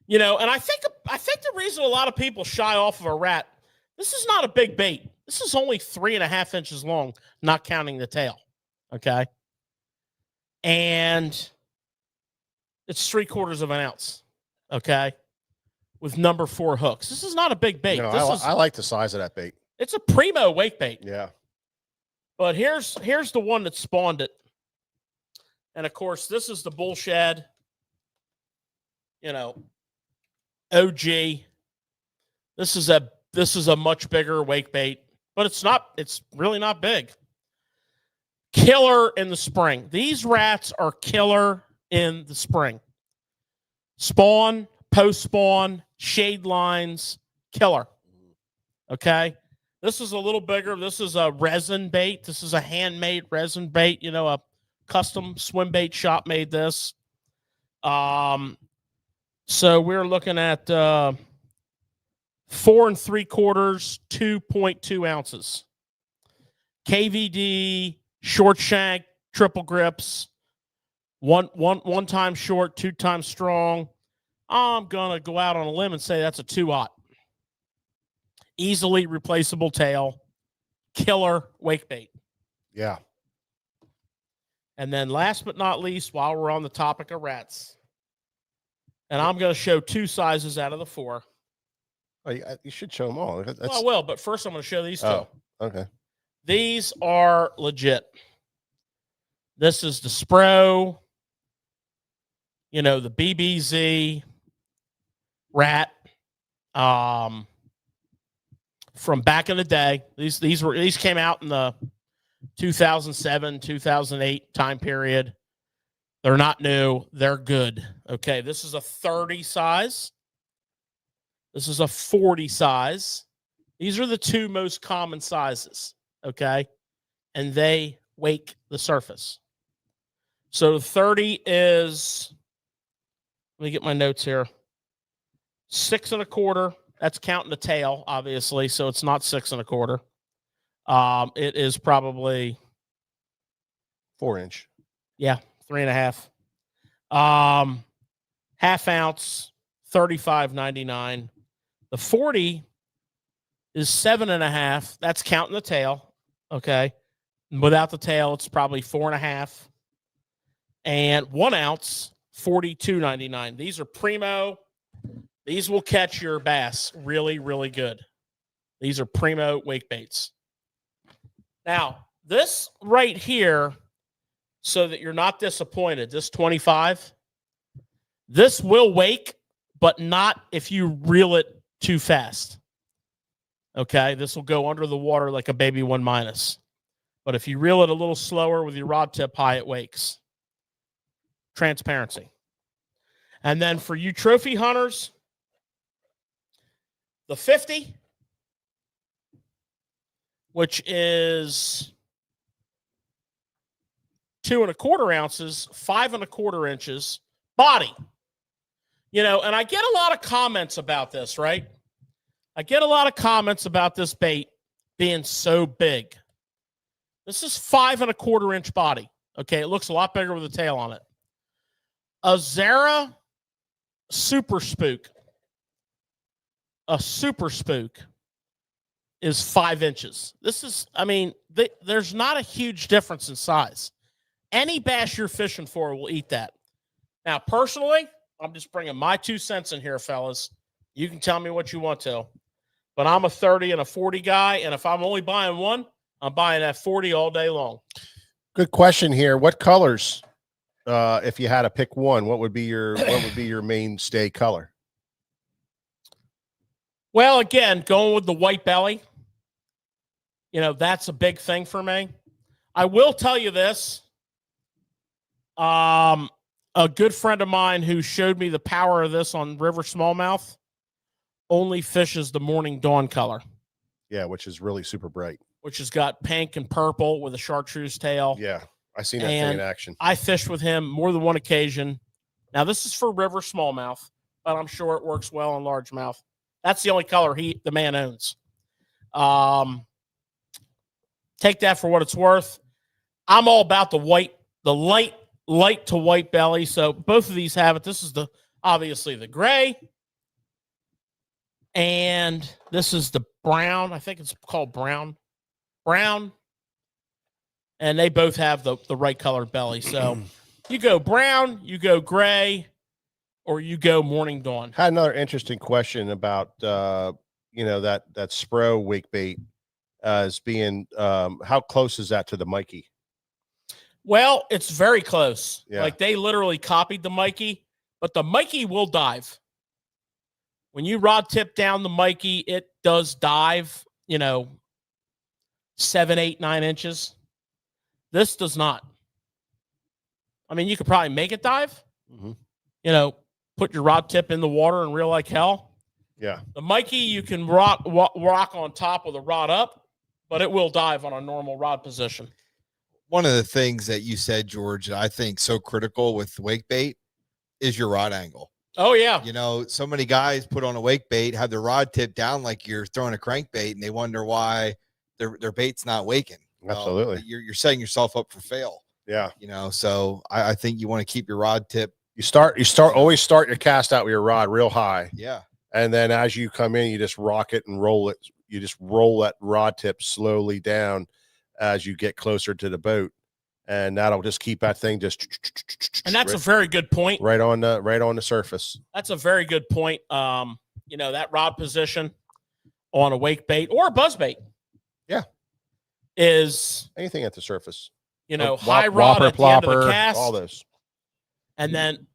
And I think the reason a lot of people shy off of a rat, this is not a big bait. This is only 3.5 inches long, not counting the tail. Okay. And it's 3/4 of an ounce. Okay. With number 4 hooks. This is not a big bait. I like the size of that bait. It's a primo wake bait. Yeah. But here's the one that spawned it. And of course, this is the bull shad. OG. This is a much bigger wake bait, but it's really not big. Killer in the spring. These rats are killer in the spring. Spawn, post-spawn, shade lines, killer. Okay? This is a little bigger. This is a resin bait. This is a handmade resin bait. A custom swim bait shop made this. So we're looking at 4 3/4, 2.2 ounces. KVD, short shank, triple grips, one time short, 2 times strong. I'm gonna go out on a limb and say that's a 2/0. Easily replaceable tail, killer wake bait. Yeah. And then last but not least, while we're on the topic of rats, and I'm going to show 2 sizes out of the 4. Oh, you should show them all. Well, I will, but first I'm going to show these 2. Oh, okay. These are legit. This is the Spro, the BBZ rat from back in the day. These came out in the 2007, 2008 time period. They're not new. They're good. Okay, this is a 30 size. This is a 40 size. These are the 2 most common sizes, okay? And they wake the surface. So 30 is, let me get my notes here, 6 1/4. That's counting the tail, obviously, so it's not 6 1/4. It is probably 4 inch. Yeah, 3.5. Half ounce, $35.99. The 40 is 7.5. That's counting the tail. Okay. Without the tail, it's probably 4.5. And 1 ounce, $42.99. These are primo. These will catch your bass really, really good. These are primo wake baits. Now, this right here, so that you're not disappointed, this 25, this will wake, but not if you reel it too fast. Okay, this will go under the water like a baby 1-. But if you reel it a little slower with your rod tip high, it wakes. Transparency. And then for you trophy hunters, the 50, which is 2 1/4 ounces, 5 1/4 inches, body. And I get a lot of comments about this, right? I get a lot of comments about this bait being so big. This is 5 1/4 inch body. Okay, it looks a lot bigger with a tail on it. A Zara Super Spook. A Super Spook is 5 inches. This is, I mean, there's not a huge difference in size. Any bass you're fishing for will eat that. Now, personally, I'm just bringing my 2 cents in here, fellas. You can tell me what you want to, but I'm a 30 and a 40 guy, and if I'm only buying one, I'm buying that 40 all day long. Good question here. What colors, if you had to pick one, what would be your mainstay color? Well, again, going with the white belly, that's a big thing for me. I will tell you this. A good friend of mine who showed me the power of this on River Smallmouth only fishes the Morning Dawn color. Yeah, which is really super bright. Which has got pink and purple with a chartreuse tail. Yeah, I seen that thing in action. I fished with him more than one occasion. Now, this is for River Smallmouth, but I'm sure it works well on largemouth. That's the only color the man owns. Take that for what it's worth. I'm all about the white, the light to white belly. So both of these have it. This is obviously the gray. And this is the brown. I think it's called brown. And they both have the right color belly. So you go brown, you go gray, or you go Morning Dawn. Had another interesting question about that Spro wake bait as being how close is that to the Mikey? Well, it's very close. Yeah. Like they literally copied the Mikey, but the Mikey will dive. When you rod tip down the Mikey, it does dive, 7, 8, 9 inches. This does not. I mean, you could probably make it dive. Mm-hmm. Put your rod tip in the water and reel like hell. Yeah. The Mikey, you can rock on top with a rod up, but it will dive on a normal rod position. One of the things that you said, George, that I think so critical with wake bait is your rod angle. Oh, yeah. So many guys put on a wake bait, have their rod tip down like you're throwing a crankbait, and they wonder why their bait's not waking. Absolutely. Well, you're setting yourself up for fail. Yeah. So I think you want to keep your rod tip. Always start your cast out with your rod real high. Yeah. And then as you come in, you just rock it and roll it. You just roll that rod tip slowly down as you get closer to the boat. And that'll just keep that thing and that's a very good point. Right on the surface. That's a very good point. That rod position on a wake bait or a buzz bait. Yeah. Is anything at the surface. High rod at the end of the cast. All this. And then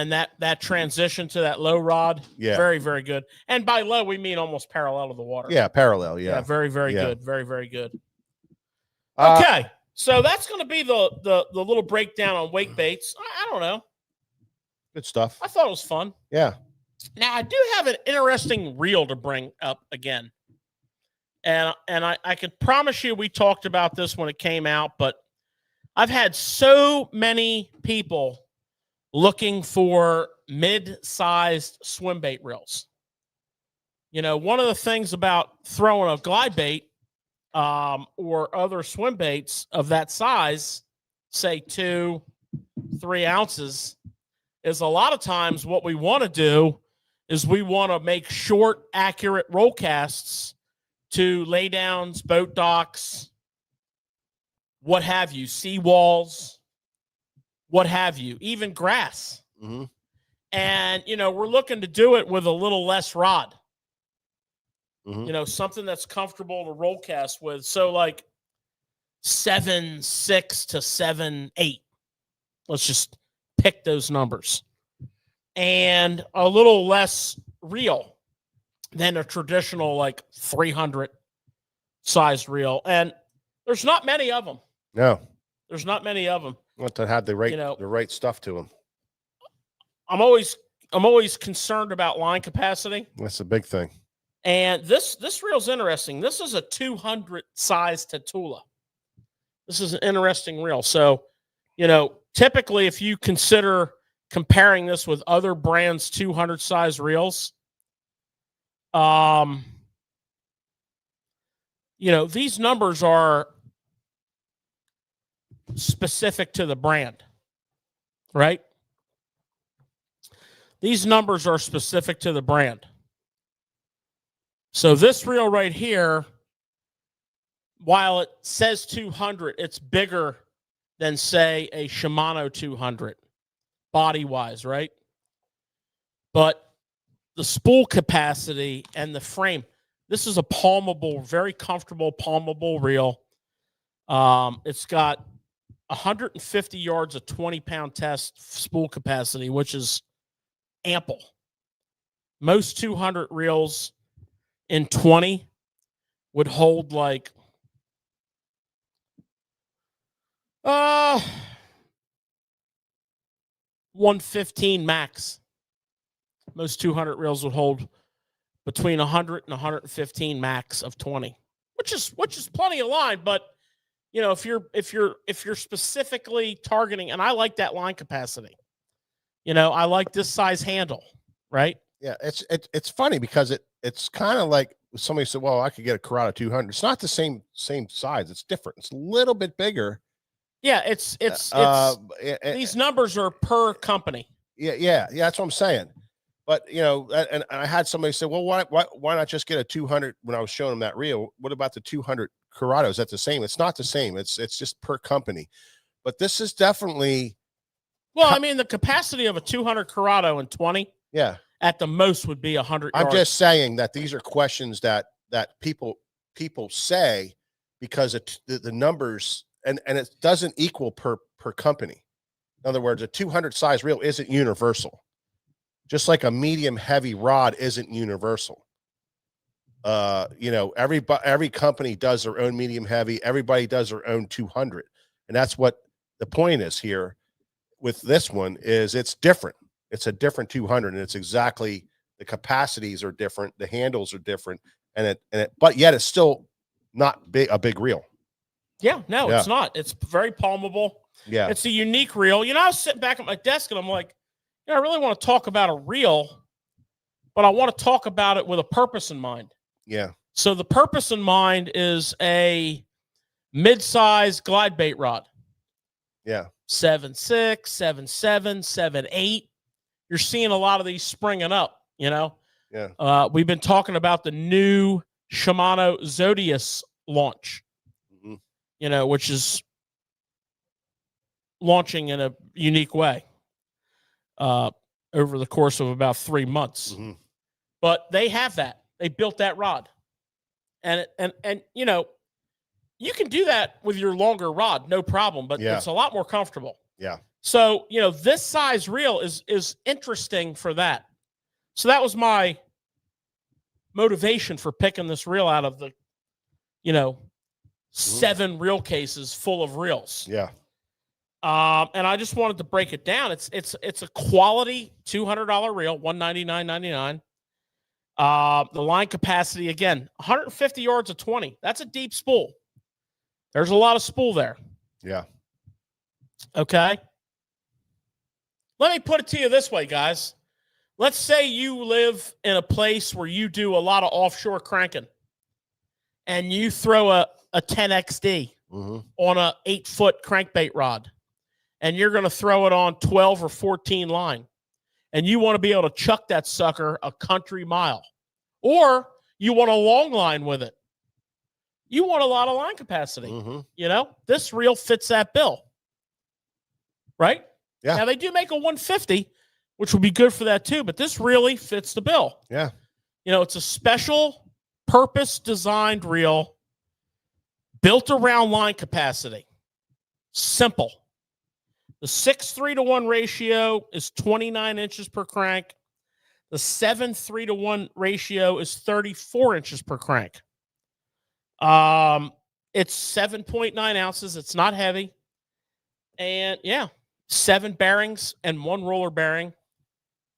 that transition to that low rod. Yeah. Very, very good. And by low, we mean almost parallel to the water. Yeah, parallel. Yeah. Very, very good. Very, very good. Okay. So that's going to be the little breakdown on wake baits. I don't know. Good stuff. I thought it was fun. Yeah. Now, I do have an interesting reel to bring up again. And I can promise you we talked about this when it came out, but I've had so many people looking for mid-sized swim bait reels. One of the things about throwing a glide bait or other swim baits of that size, say 2-3 ounces, is a lot of times what we want to do is we want to make short, accurate roll casts to laydowns, boat docks, what have you, seawalls, what have you, even grass. Mm-hmm. And, we're looking to do it with a little less rod. Mm-hmm. Something that's comfortable to roll cast with. So like 7.6 to 7.8. Let's just pick those numbers. And a little less reel than a traditional like 300 size reel. And there's not many of them. No. There's not many of them. Want to have the right stuff to them. I'm always concerned about line capacity. That's a big thing. And this reel's interesting. This is a 200 size Tatula. This is an interesting reel. So, typically if you consider comparing this with other brands' 200 size reels, these numbers are specific to the brand, right? These numbers are specific to the brand. So this reel right here while it says 200, it's bigger than, say, a Shimano 200 body-wise, right? But the spool capacity and the frame, this is a palmable, very comfortable palmable reel. It's got 150 yards of 20-pound test spool capacity, which is ample. Most 200 reels in 20 would hold like 115 max. Most 200 reels would hold between 100 and 115 max of 20, which is plenty of line. But you know, if you're specifically targeting, and I like that line capacity. You know, I like this size handle, right? Yeah, it's funny because it's kind of like somebody said, well, I could get a Corrado 200. It's not the same size. It's different. It's a little bit bigger. Yeah, it's these numbers are per company. Yeah, that's what I'm saying. But you know, and I had somebody say, well, why not just get a 200? When I was showing them that reel, what about the 200 Corrado? Is that the same? It's not the same. It's just per company. But this is definitely. Well, I mean, the capacity of a 200 Corrado in 20, yeah, at the most would be 100 I'm yards. just saying that these are questions that people say because the numbers and it doesn't equal per company. In other words, a 200 size reel isn't universal. Just like a medium heavy rod isn't universal. You know, every company does their own medium heavy. Everybody does their own 200, and that's what the point is here. With this one, is it's different. It's a different 200, and it's exactly the capacities are different, the handles are different, but yet it's still not a big reel. Yeah, no, it's not. It's very palmable. Yeah, it's a unique reel. You know, I was sitting back at my desk and I'm like, you know, I really want to talk about a reel, but I want to talk about it with a purpose in mind. Yeah. So the purpose in mind is a mid-size glide bait rod. Yeah. 7.6, 7.7, 7.8. You're seeing a lot of these springing up, you know? Yeah. We've been talking about the new Shimano Zodius launch, you know, which is launching in a unique way over the course of about 3 months. But they have that. They built that rod. And you know, you can do that with your longer rod, no problem, but it's a lot more comfortable. Yeah. So, you know, this size reel is interesting for that. So that was my motivation for picking this reel out of the, you know, 7 reel cases full of reels. Yeah. And I just wanted to break it down. It's a quality $200 reel, $199.99. The line capacity, again, 150 yards of 20. That's a deep spool. There's a lot of spool there. Yeah. Okay. Let me put it to you this way, guys. Let's say you live in a place where you do a lot of offshore cranking and you throw a 10XD on a 8-foot crankbait rod and you're going to throw it on 12 or 14 line and you want to be able to chuck that sucker a country mile, or you want a long line with it. You want a lot of line capacity. You know, this reel fits that bill, right? Yeah. Now they do make a 150, which would be good for that too, but this really fits the bill. Yeah. You know, it's a special purpose designed reel built around line capacity. Simple. The 6:3-to-1 ratio is 29 inches per crank. The 7:3-to-1 ratio is 34 inches per crank. It's 7.9 ounces. It's not heavy. And yeah, 7 bearings and 1 roller bearing.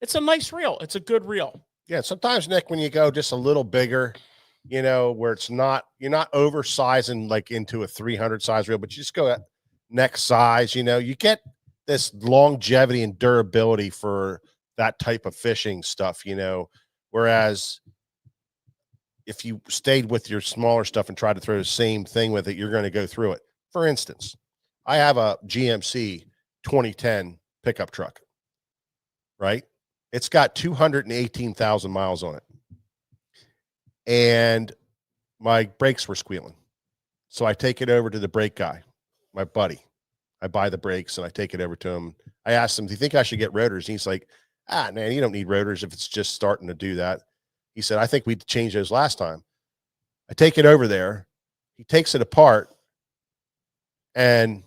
It's a nice reel. It's a good reel. Yeah. Sometimes, Nick, when you go just a little bigger, you know, where you're not oversizing like into a 300 size reel, but you just go at next size, you know, you get this longevity and durability for that type of fishing stuff, you know, whereas if you stayed with your smaller stuff and tried to throw the same thing with it, you're going to go through it. For instance, I have a GMC 2010 pickup truck, right? It's got 218,000 miles on it. And my brakes were squealing. So I take it over to the brake guy, my buddy. I buy the brakes and I take it over to him. I asked him, do you think I should get rotors? And he's like, man, you don't need rotors if it's just starting to do that. He said, I think we changed those last time. I take it over there. He takes it apart and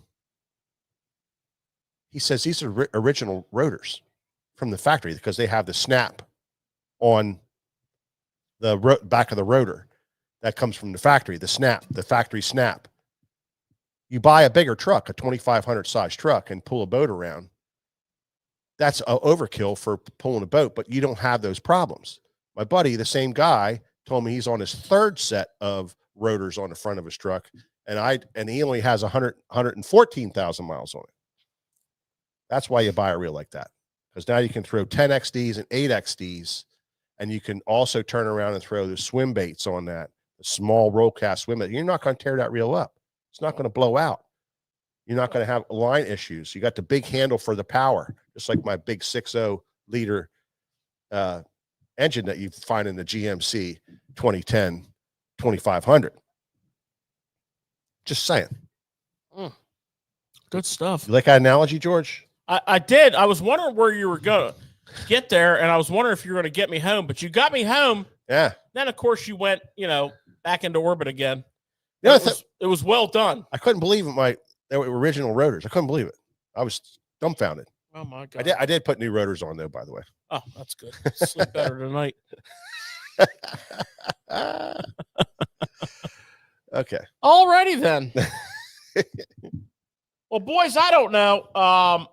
he says, these are original rotors from the factory because they have the snap on the back of the rotor that comes from the factory, the factory snap. You buy a bigger truck, a 2,500 size truck, and pull a boat around. That's an overkill for pulling a boat, but you don't have those problems. My buddy, the same guy, told me he's on his third set of rotors on the front of his truck, and he only has 114,000 miles on it. That's why you buy a reel like that, because now you can throw 10 XDs and 8 XDs, and you can also turn around and throw the swim baits on that, the small roll cast swim bait. You're not going to tear that reel up. It's not going to blow out. You're not going to have line issues. You got the big handle for the power, just like my big 6.0 liter engine that you find in the GMC 2010 2500. Just saying. Good stuff. You like that analogy, George? I did. I was wondering where you were going to get there, and I was wondering if you were going to get me home, but you got me home. Yeah. Then, of course, you went, back into orbit again. Yeah, it was well done. I couldn't believe they were original rotors. I couldn't believe it. I was dumbfounded. Oh my God. I did put new rotors on though, by the way. Oh, that's good. Sleep better tonight. Okay. Alrighty then. Well, boys, I don't know.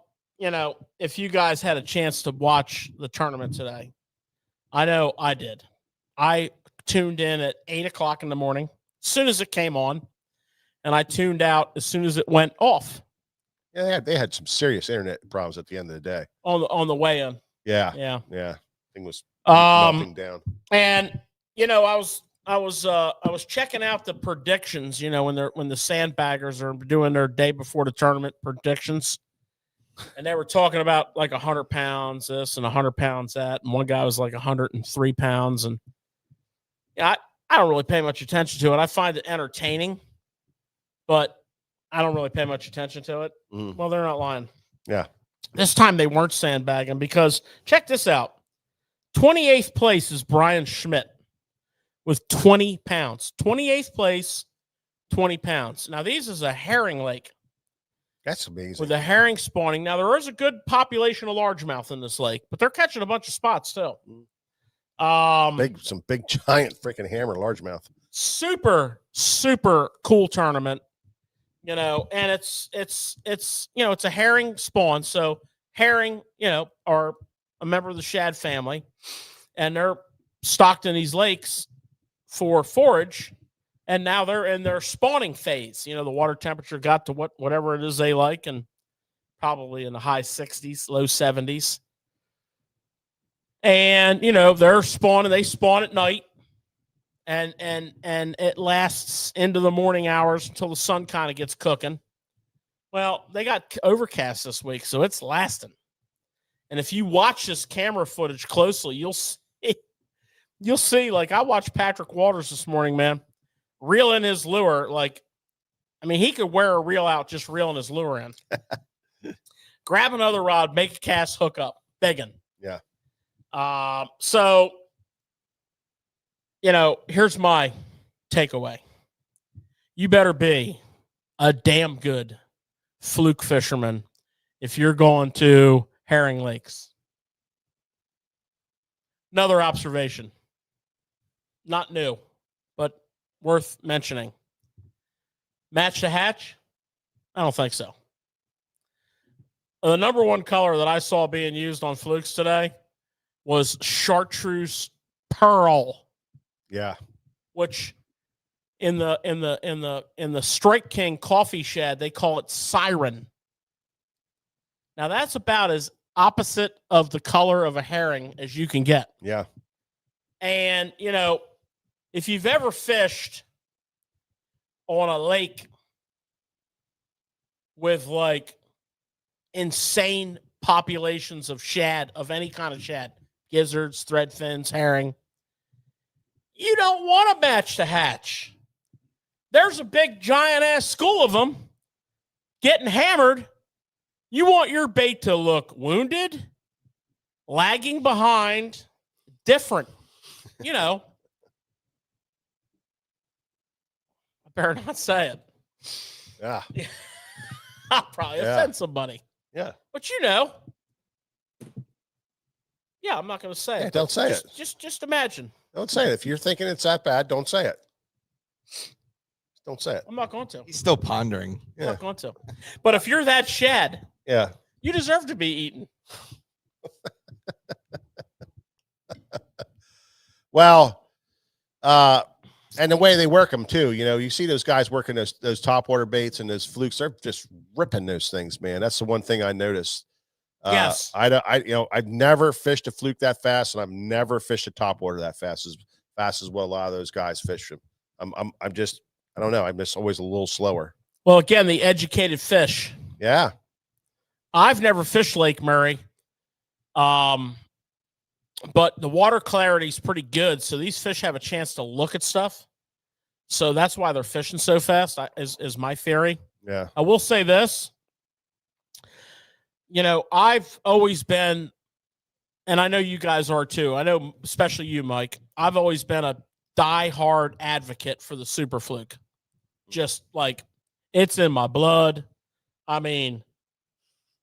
If you guys had a chance to watch the tournament today. I know I did. I tuned in at 8:00 in the morning as soon as it came on, and I tuned out as soon as it went off. Yeah, they had some serious internet problems at the end of the day. On the way in. Yeah. Yeah. Thing was melting down. And I was checking out the predictions, when the sandbaggers are doing their day before the tournament predictions. And they were talking about like 100 pounds this and 100 pounds that, and one guy was like 103 pounds. And I don't really pay much attention to it. I find it entertaining, but I don't really pay much attention to it. Well, they're not lying. Yeah. This time they weren't sandbagging because check this out. 28th place is Brian Schmidt with 20 pounds. 28th place, 20 pounds. Now, these is a herring lake. That's amazing. With a herring spawning. Now, there is a good population of largemouth in this lake, but they're catching a bunch of spots still. Some big giant freaking hammer largemouth. Super, super cool tournament. And it's a herring spawn. So herring, are a member of the shad family, and they're stocked in these lakes for forage. And now they're in their spawning phase. The water temperature got to whatever it is they like, and probably in the high 60s, low 70s. And, they're spawning. They spawn at night. And it lasts into the morning hours until the sun kind of gets cooking. Well, they got overcast this week, so it's lasting. And if you watch this camera footage closely, you'll see. Like I watched Patrick Waters this morning, man, reeling his lure. He could wear a reel out just reeling his lure in. Grab another rod, make a cast, hook up, biggin. Yeah. So. Here's my takeaway. You better be a damn good fluke fisherman if you're going to herring lakes. Another observation. Not new, but worth mentioning. Match to hatch? I don't think so. The number one color that I saw being used on flukes today was chartreuse pearl. Yeah. Which in the Strike King coffee shed, they call it siren. Now that's about as opposite of the color of a herring as you can get. Yeah. And, if you've ever fished on a lake with insane populations of shad, of any kind of shad, gizzards, threadfins, herring, you don't want to match the hatch. there's a big giant ass school of them getting hammered. You want your bait to look wounded, lagging behind, different. You know, I better not say it. Yeah. I'll probably offend somebody. Yeah. But you know. Yeah, I'm not going to say it. Don't say it. Just imagine. Don't say it. If you're thinking it's that bad, don't say it. Don't say it. I'm not going to. He's still pondering. I'm not going to. But if you're that shad, yeah, you deserve to be eaten. Well, and the way they work them too, you know, you see those guys working those topwater baits and those flukes, they're just ripping those things, man. That's the one thing I noticed. Yes. I've never fished a fluke that fast, and I've never fished a topwater that fast as well. A lot of those guys fish them. I don't know. I'm just always a little slower. Well, again, the educated fish. Yeah. I've never fished Lake Murray. But the water clarity is pretty good. So these fish have a chance to look at stuff. So that's why they're fishing so fast, is my theory. Yeah. I will say this. You know, I've always been, and I know you guys are too. I know, especially you, Mike. I've always been a diehard advocate for the super fluke. Just like it's in my blood. I mean,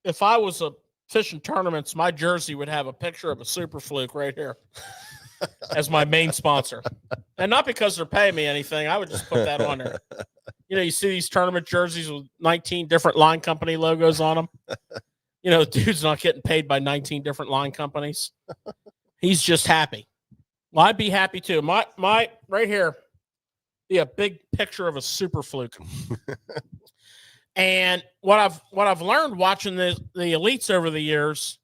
if I was a fishing tournaments, my jersey would have a picture of a super fluke right here as my main sponsor. And not because they're paying me anything. I would just put that on there. You know, you see these tournament jerseys with 19 different line company logos on them. You know, dude's not getting paid by 19 different line companies. He's just happy. Well, I'd be happy too. My right here, be a big picture of a super fluke. And what I've learned watching the elites over the years,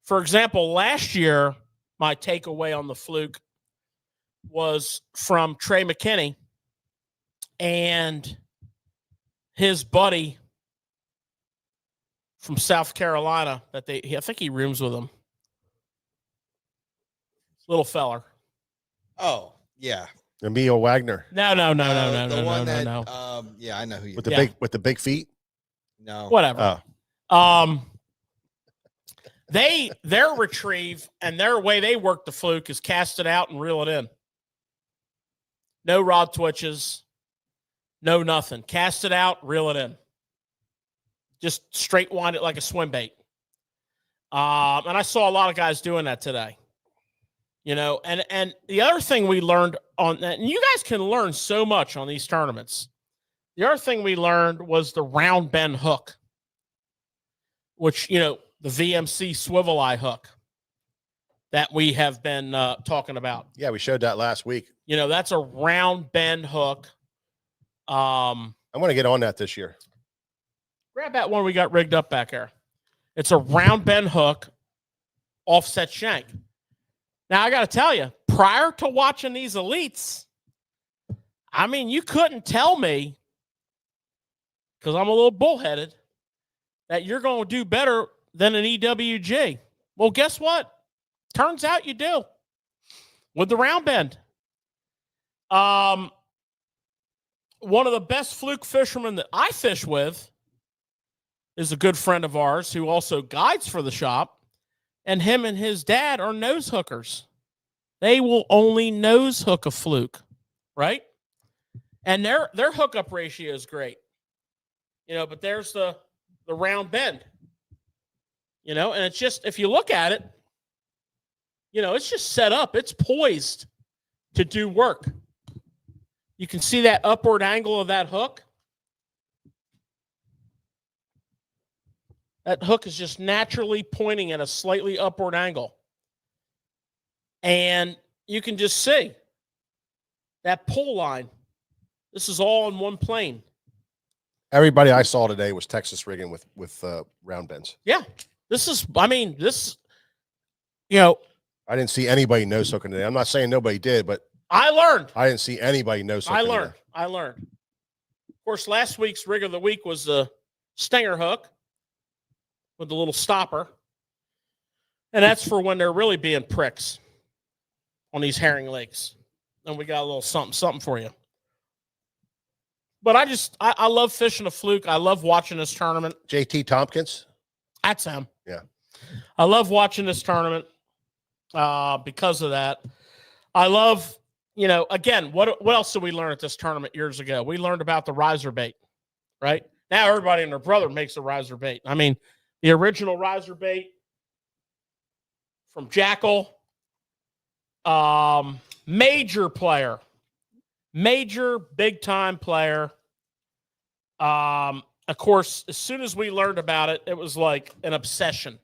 for example, last year, my takeaway on the fluke was from Trey McKinney and his buddy from South Carolina that I think he rooms with him. Little feller. Oh, yeah. Emil Wagner. No. Yeah, I know who you With the big feet? No. Whatever. Their retrieve and their way they work the fluke is cast it out and reel it in. No rod twitches, no nothing. Cast it out, reel it in. Just straight wind it like a swim bait. And I saw a lot of guys doing that today. You know, and the other thing we learned on that, and you guys can learn so much on these tournaments. The other thing we learned was the round bend hook, which, you know, the VMC swivel eye hook that we have been talking about. Yeah, we showed that last week. You know, that's a round bend hook. I'm going to get on that this year. Grab that one we got rigged up back there. It's a round bend hook, offset shank. Now, I got to tell you, prior to watching these elites, I mean, you couldn't tell me, because I'm a little bullheaded, that you're going to do better than an EWG. Well, guess what? Turns out you do with the round bend. One of the best fluke fishermen that I fish with is a good friend of ours who also guides for the shop. And him and his dad are nose hookers. They will only nose hook a fluke, right? And their hookup ratio is great. You know, but there's the round bend. You know, and it's just, if you look at it, you know, it's just set up. It's poised to do work. You can see that upward angle of that hook. That hook is just naturally pointing at a slightly upward angle. And you can just see that pull line. This is all in one plane. Everybody I saw today was Texas rigging with round bends. Yeah. This is, I mean, this, you know. I didn't see anybody nose hooking today. I'm not saying nobody did, but I learned. I didn't see anybody nose hooking. I learned. Of course, last week's rig of the week was the stinger hook with the little stopper. And that's for when they're really being pricks on these herring lakes. And we got a little something for you. But I love fishing a fluke. I love watching this tournament. JT Tompkins. That's him. Yeah. I love watching this tournament because of that. I love, again, what else did we learn at this tournament years ago? We learned about the riser bait, right? Now everybody and their brother makes a riser bait. I mean, the original riser bait from Jackal, major player, major big-time player. Of course, as soon as we learned about it, it was like an obsession.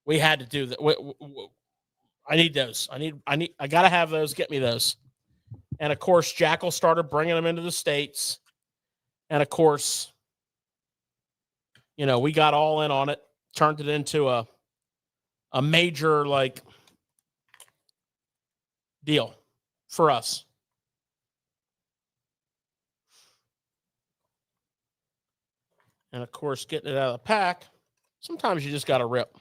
We had to do that. I need those. I got to have those. Get me those. And of course, Jackal started bringing them into the States. And of course, we got all in on it, turned it into a major deal for us. And of course, getting it out of the pack, sometimes you just got to rip.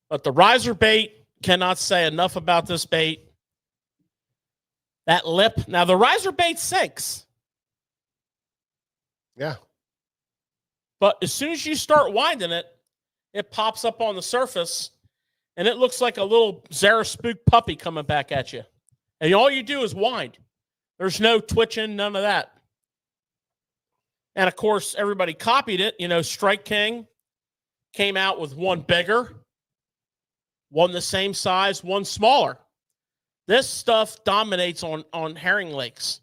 But the riser bait, cannot say enough about this bait. That lip. Now, the riser bait sinks. Yeah. But as soon as you start winding it, it pops up on the surface, and it looks like a little Zara Spook puppy coming back at you. And all you do is wind. There's no twitching, none of that. And, of course, everybody copied it. Strike King came out with one bigger, one the same size, one smaller. This stuff dominates on herring lakes.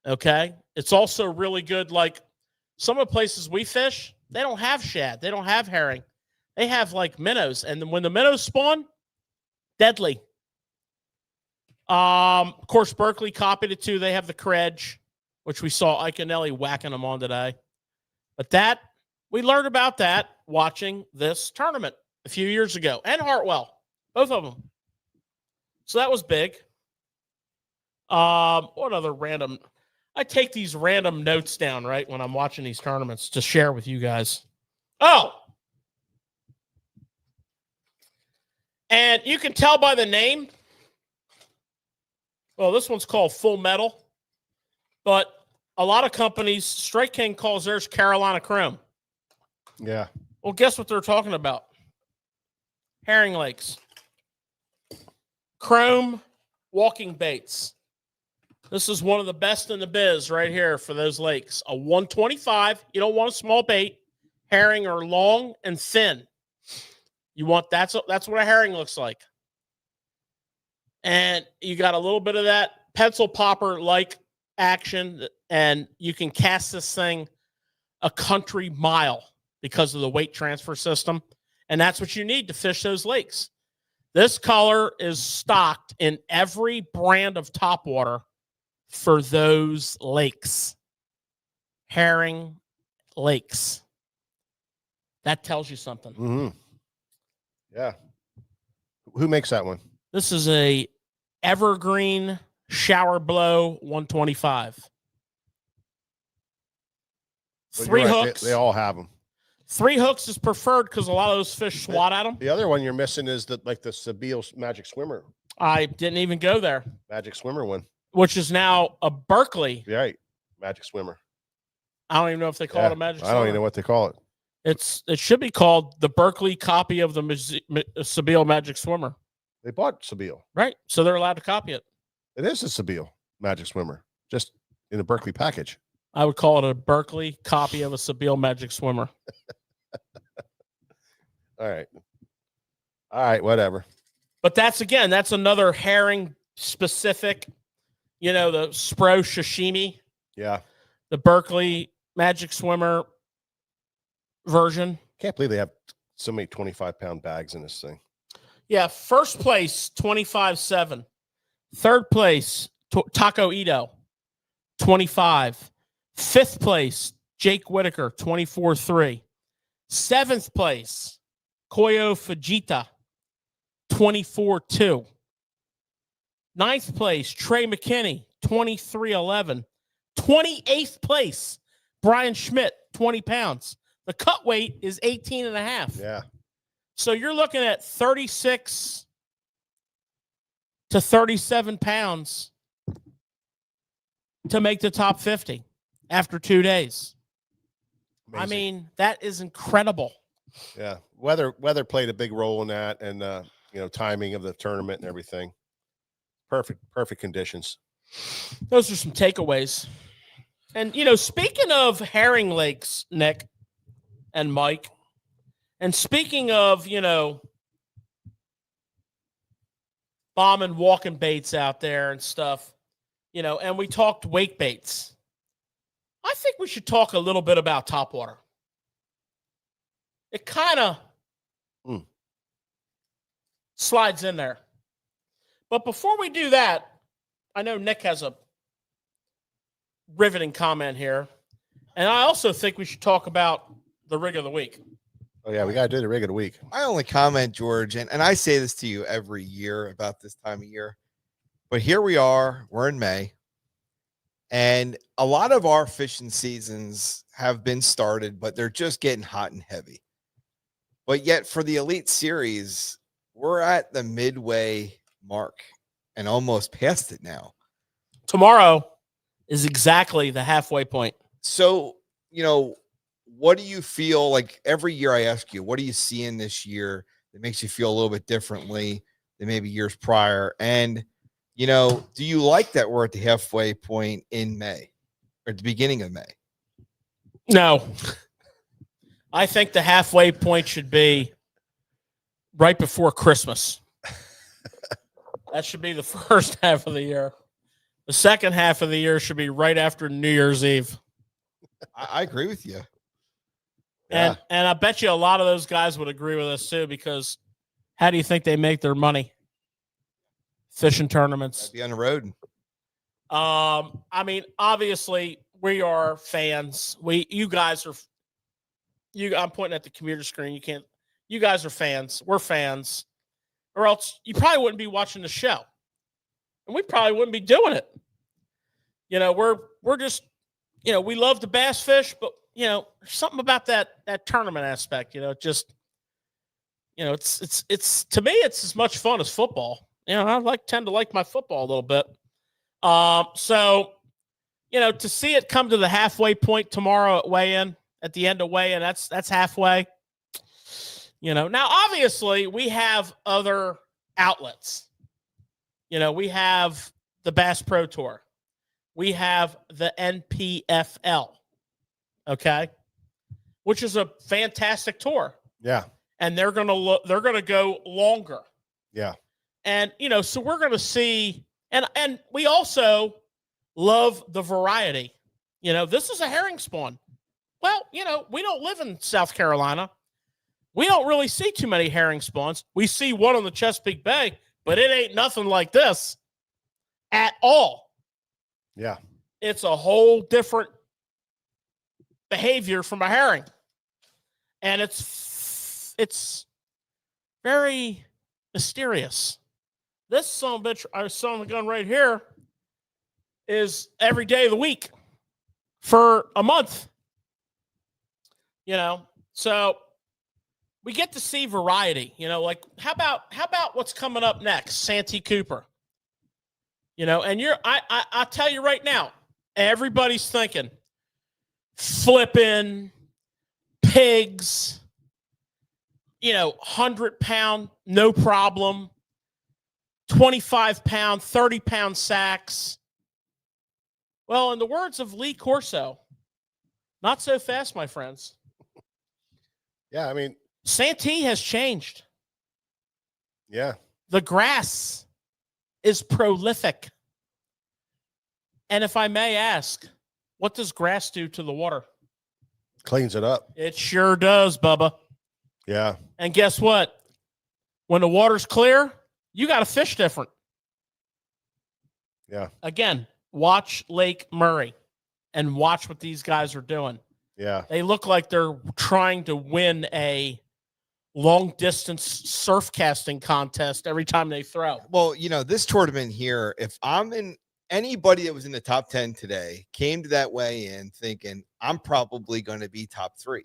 Okay? It's also really good. Like some of the places we fish, they don't have shad. They don't have herring. They have minnows. And when the minnows spawn, deadly. Of course, Berkeley copied it too. They have the Credge, which we saw Ike and Ellie whacking them on today. But we learned about that watching this tournament a few years ago. And Hartwell, both of them. So that was big. What other random... I take these random notes down, right, when I'm watching these tournaments to share with you guys. Oh! And you can tell by the name. Well, this one's called Full Metal. But a lot of companies, Strike King calls theirs Carolina Chrome. Yeah. Well, guess what they're talking about? Herring lakes. Chrome walking baits. This is one of the best in the biz right here for those lakes. A 125. You don't want a small bait. Herring are long and thin. You want that's what a herring looks like. And you got a little bit of that pencil popper like action, and you can cast this thing a country mile because of the weight transfer system. And that's what you need to fish those lakes. This color is stocked in every brand of topwater for those lakes. Herring lakes. That tells you something. Mm-hmm. Yeah. Who makes that one? This is a Evergreen Shower Blow 125. But Three you're right, hooks. They all have them. 3 hooks is preferred because a lot of those fish swat at them. The other one you're missing is the Sabille Magic Swimmer. I didn't even go there. Magic Swimmer one. Which is now a Berkeley. Right. Magic Swimmer. I don't even know if they call it a Magic Swimmer. I don't even know what they call it. It should be called the Berkeley copy of the Sabille Magic Swimmer. They bought Sabille. Right. So they're allowed to copy it. It is a Sabille Magic Swimmer, just in a Berkeley package. I would call it a Berkeley copy of a Sabille Magic Swimmer. All right, whatever. But that's another herring specific, the Spro Sashimi. Yeah. The Berkeley Magic Swimmer version. Can't believe they have so many 25-pound bags in this thing. Yeah, first place, 25.7. Third place, Taco Ito, 25. Fifth place, Jake Whitaker, 24.3. Seventh place, Koyo Fujita, 24.2. Ninth place, Trey McKinney, 23.11. 28th place, Brian Schmidt, 20 pounds. The cut weight is 18.5. Yeah. So you're looking at 36 to 37 pounds to make the top 50. after 2 days. Amazing. I mean, that is incredible. Yeah, weather played a big role in that, and timing of the tournament and everything. Perfect conditions. Those are some takeaways. And speaking of herring lakes, Nick and Mike, and speaking of bombing walking baits out there and stuff, and we talked wake baits. I think we should talk a little bit about Topwater. It kind of slides in there. But before we do that, I know Nick has a riveting comment here. And I also think we should talk about the rig of the week. Oh, yeah, we got to do the rig of the week. My only comment, George, and I say this to you every year about this time of year, but here we are, we're in May, and a lot of our fishing seasons have been started, but they're just getting hot and heavy. But yet for the Elite Series, we're at the midway mark and almost past it now. Tomorrow is exactly the halfway point. So, what do you feel like every year I ask you, what are you seeing this year that makes you feel a little bit differently than maybe years prior? And, do you like that we're at the halfway point in May or at the beginning of May? No. I think the halfway point should be right before Christmas. That should be the first half of the year. The second half of the year should be right after New Year's Eve. I agree with you. And I bet you a lot of those guys would agree with us too, because how do you think they make their money? Fishing tournaments. Be on the road. I mean, obviously we are fans. You guys are. I'm pointing at the computer screen. You guys are fans. We're fans, or else you probably wouldn't be watching the show, and we probably wouldn't be doing it. We're just, we love the bass fish, but there's something about that tournament aspect. It's to me, it's as much fun as football. I tend to like my football a little bit. So, to see it come to the halfway point tomorrow at the end of weigh-in, that's halfway. Now obviously we have other outlets. We have the Bass Pro Tour. We have the NPFL. Okay. Which is a fantastic tour. Yeah. And they're going to go longer. Yeah. And, so we're going to see, and we also love the variety. This is a herring spawn. Well, we don't live in South Carolina. We don't really see too many herring spawns. We see one on the Chesapeake Bay, but it ain't nothing like this at all. Yeah. It's a whole different behavior from a herring. And it's very mysterious. This son of a bitch, I saw the gun right here, is every day of the week for a month. So we get to see variety. Like how about what's coming up next? Santee Cooper. And I'll tell you right now, everybody's thinking flipping pigs, 100-pound, no problem, 25-pound, 30-pound sacks. Well, in the words of Lee Corso, not so fast, my friends. Yeah, I mean, Santee has changed. Yeah. The grass is prolific. And if I may ask, what does grass do to the water? Cleans it up. It sure does, Bubba. Yeah. And guess what? When the water's clear, you got to fish different. Yeah. Again, watch Lake Murray and watch what these guys are doing. Yeah. They look like they're trying to win a long-distance surf casting contest every time they throw. Well, this tournament here, if anybody that was in the top 10 today came to that weigh-in thinking, I'm probably going to be top 3.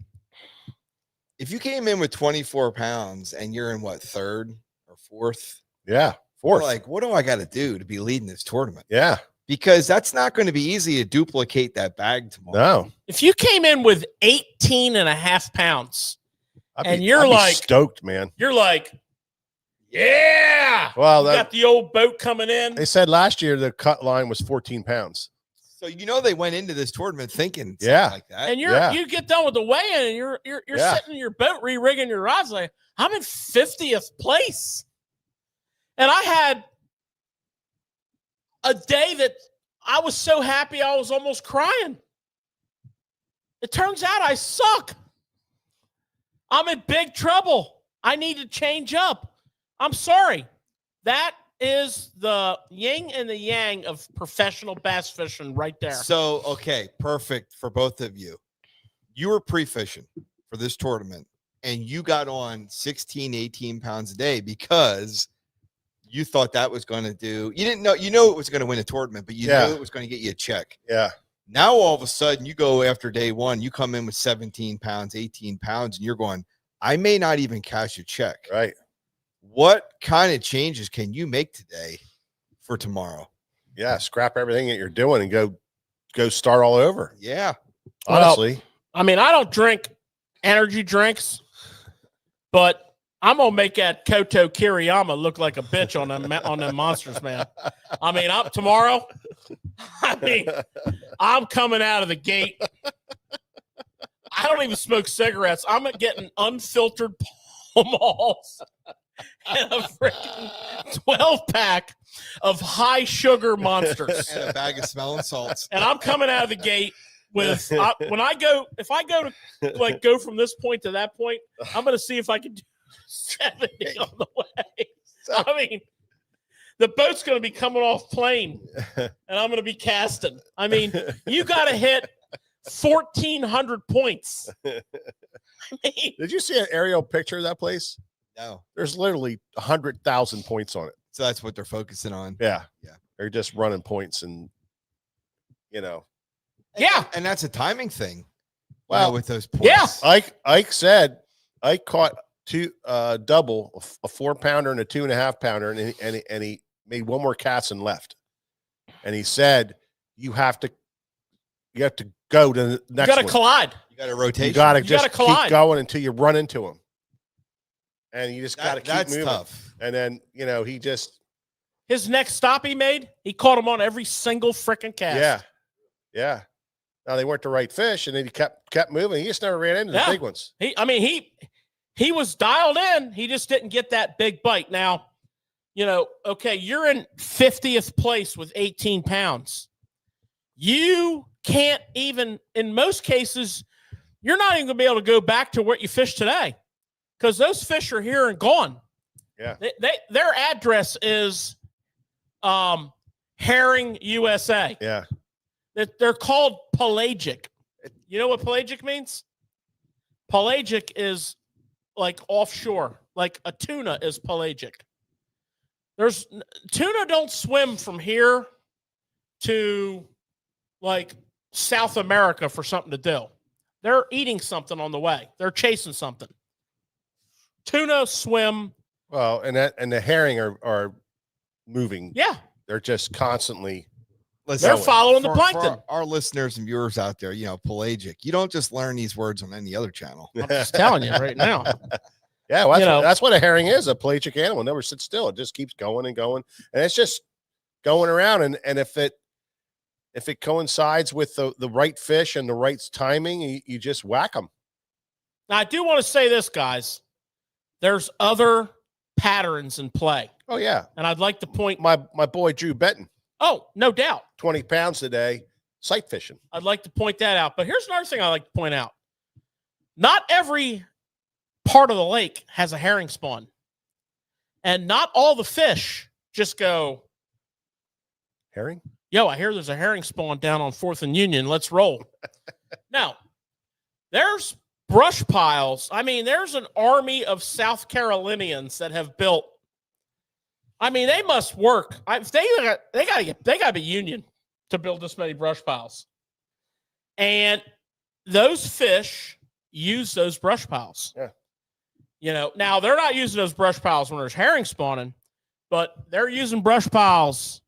If you came in with 24 pounds and you're in third or fourth? Yeah. Fourth. Like, what do I got to do to be leading this tournament? Yeah. because that's not going to be easy to duplicate that bag tomorrow. No. If you came in with 18.5 pounds I'd be stoked, man. You're like, yeah. Well, you got the old boat coming in. They said last year the cut line was 14 pounds. So they went into this tournament thinking yeah like that. And you get done with the weigh-in and you're sitting in your boat re-rigging your rods like, I'm in 50th place. And I had a day that I was so happy I was almost crying. It turns out I suck. I'm in big trouble. I need to change up. I'm sorry. That is the yin and the yang of professional bass fishing right there. So, okay, perfect for both of you. You were pre-fishing for this tournament, and you got on 16, 18 pounds a day because you thought that was going to do. You didn't know. You know it was going to win a tournament, but you knew it was going to get you a check. Yeah. Now, all of a sudden, you go after day one, you come in with 17 pounds, 18 pounds, and you're going, I may not even cash a check. Right. What kind of changes can you make today for tomorrow? Yeah, scrap everything that you're doing and go start all over. Yeah. Honestly. Well, I mean, I don't drink energy drinks, but I'm going to make that Koto Kiriyama look like a bitch on them monsters, man. I mean, tomorrow, I'm coming out of the gate. I don't even smoke cigarettes. I'm getting unfiltered Pall Malls and a freaking 12-pack of high sugar monsters and a bag of smelling salts. And I'm coming out of the gate with if I go to go from this point to that point, I'm going to see if I can do 70 on the way. I mean, the boat's going to be coming off plane, and I'm going to be casting. I mean, you got to hit 1,400 points. I mean, did you see an aerial picture of that place? No. There's literally 100,000 points on it. So that's what they're focusing on. Yeah. Yeah. They're just running points and, Yeah. And that's a timing thing. Well, with those points. Yeah. Ike said Ike caught two double, a 4-pounder and a 2.5-pounder, and he made one more cast and left. And he said, you have to go to the next You got to one. collide. You got to rotate. You got to just collide. keep going until you run into him. And you just got to keep that's moving. Tough. And then, he just. His next stop he made, he caught him on every single freaking cast. Yeah. Yeah. Now they weren't the right fish, and then he kept moving. He just never ran into the big ones. He was dialed in. He just didn't get that big bite. Now, okay, you're in 50th place with 18 pounds. You can't even, in most cases, you're not even going to be able to go back to what you fished today because those fish are here and gone. Yeah. Their address is Herring, USA. Yeah. They're called pelagic. You know what pelagic means? Pelagic is like offshore. Like a tuna is pelagic. Tuna don't swim from here to like South America for something to do. They're eating something on the way. They're chasing something. Tuna swim. Well, and the herring are moving. Yeah. They're just constantly. They're following the plankton. For our listeners and viewers out there, pelagic. You don't just learn these words on any other channel. I'm just telling you right now. Yeah, well, that's what a herring is, a pelagic animal. It never sits still. It just keeps going and going. And it's just going around. And if it coincides with the right fish and the right timing, you just whack them. Now, I do want to say this, guys. There's other patterns in play. Oh, yeah. And I'd like to point. My boy, Drew Benton. Oh, no doubt. 20 pounds today, sight fishing. I'd like to point that out. But here's another thing I like to point out. Not every part of the lake has a herring spawn. And not all the fish just go, herring? Yo, I hear there's a herring spawn down on 4th and Union. Let's roll. Now, there's brush piles. I mean, there's an army of South Carolinians that have built. I mean, they must work. They gotta be union to build this many brush piles. And those fish use those brush piles. Yeah. Now they're not using those brush piles when there's herring spawning, but they're using brush piles.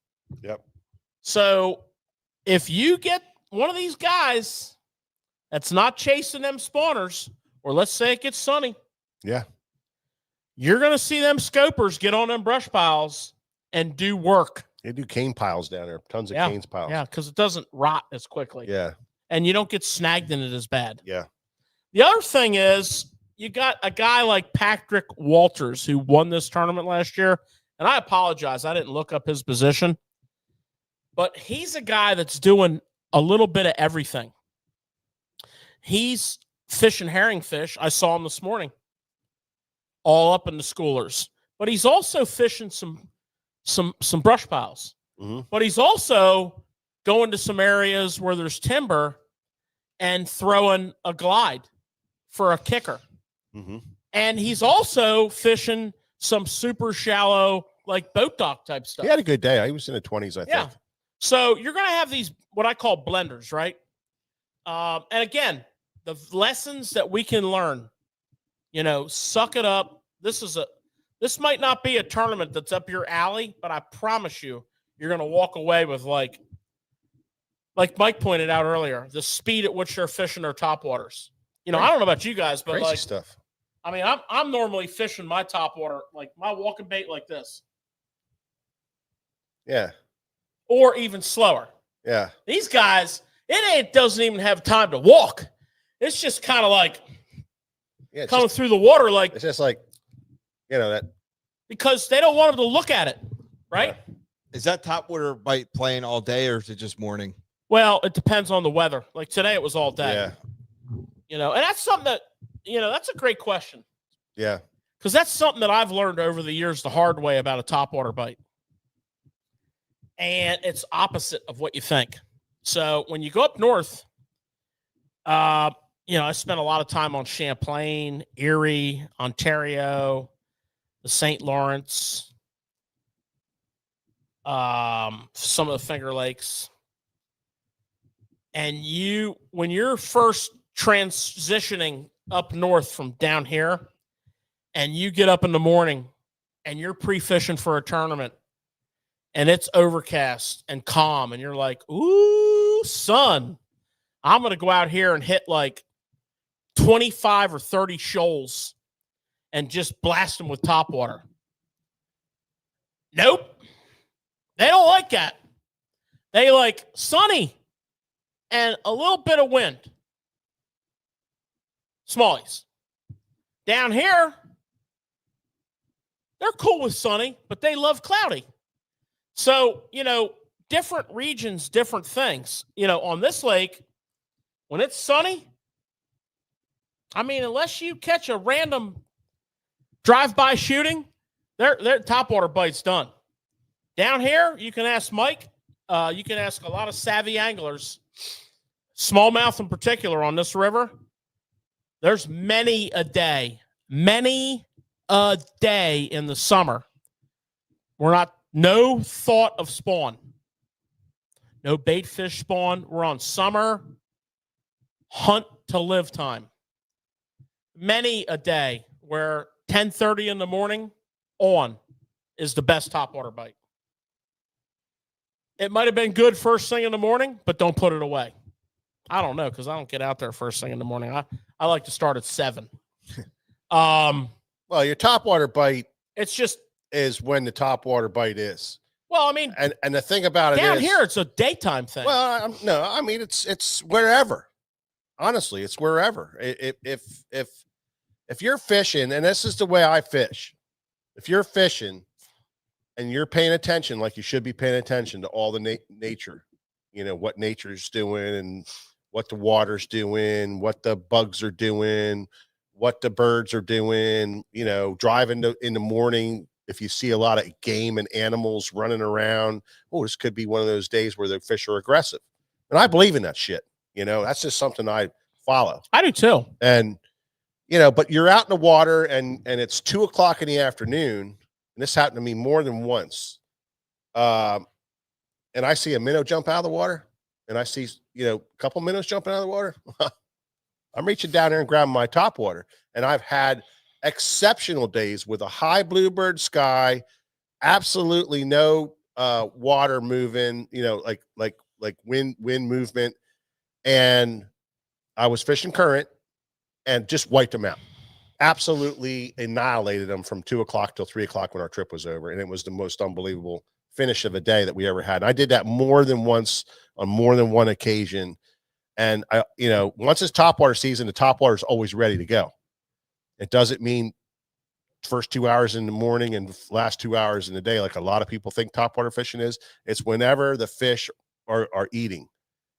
Yep. So if you get one of these guys that's not chasing them spawners, or let's say it gets sunny, Yeah. you're going to see them scopers get on them brush piles and do work. They do cane piles down there. Tons of Yeah. canes piles. Yeah, because it doesn't rot as quickly. Yeah. And you don't get snagged in it as bad. Yeah. The other thing is you got a guy like Patrick Walters who won this tournament last year. And I apologize, I didn't look up his position. But he's a guy that's doing a little bit of everything. He's fishing herring fish. I saw him this morning, all up in the schoolers. But he's also fishing some brush piles. Mm-hmm. But he's also going to some areas where there's timber and throwing a glide for a kicker. Mm-hmm. And he's also fishing some super shallow, like boat dock type stuff. He had a good day. He was in the 20s, I think. So you're going to have these, what I call blenders, right? And again, the lessons that we can learn, suck it up. This might not be a tournament that's up your alley, but I promise you, you're going to walk away with like Mike pointed out earlier, the speed at which they're fishing their topwaters. I don't know about you guys, but crazy stuff. I mean, I'm normally fishing my topwater, like my walking bait like this. Yeah. Or even slower. Yeah. These guys, it doesn't even have time to walk. It's just kind of like coming through the water like. It's just like, that. Because they don't want them to look at it, right? Yeah. Is that topwater bite playing all day or is it just morning? Well, it depends on the weather. Like today it was all day. Yeah. And that's something that, that's a great question. Yeah. Because that's something that I've learned over the years the hard way about a topwater bite. And it's opposite of what you think. So when you go up north, I spent a lot of time on Champlain, Erie, Ontario, the St. Lawrence, some of the Finger Lakes. And when you're first transitioning up north from down here, and you get up in the morning and you're pre-fishing for a tournament, and it's overcast and calm, and you're like, ooh, son, I'm going to go out here and hit like 25 or 30 shoals and just blast them with topwater. Nope. They don't like that. They like sunny and a little bit of wind. Smallies. Down here, they're cool with sunny, but they love cloudy. So, different regions, different things. On this lake, when it's sunny, I mean, unless you catch a random drive-by shooting, their topwater bite's done. Down here, you can ask Mike. You can ask a lot of savvy anglers, smallmouth in particular on this river. There's many a day in the summer. No thought of spawn. No bait fish spawn. We're on summer hunt to live time. Many a day where 10:30 in the morning on is the best topwater bite. It might have been good first thing in the morning, but don't put it away. I don't know because I don't get out there first thing in the morning. I like to start at 7. Well, your topwater bite is when the topwater bite is. Well, I mean, and the thing about it down is, here it's a daytime thing. Well, no, I mean it's wherever. Honestly, it's wherever. If you're fishing, and this is the way I fish, if you're fishing and you're paying attention, like you should be paying attention to all the nature, what nature's doing and what the water's doing, what the bugs are doing, what the birds are doing, driving in the morning. If you see a lot of game and animals running around, this could be one of those days where the fish are aggressive. And I believe in that shit. That's just something I follow. I do too. And, but you're out in the water and it's 2:00 in the afternoon. And this happened to me more than once. And I see a minnow jump out of the water and I see, a couple minnows jumping out of the water. I'm reaching down there and grabbing my topwater. And I've had exceptional days with a high bluebird sky, absolutely no water moving, like wind movement, and I was fishing current and just wiped them out. Absolutely annihilated them from 2 o'clock till 3 o'clock when our trip was over, and it was the most unbelievable finish of a day that we ever had. And I did that more than once on more than one occasion. And once it's topwater season, the topwater is always ready to go. It doesn't mean first 2 hours in the morning and last 2 hours in the day, like a lot of people think topwater fishing is. It's whenever the fish are eating,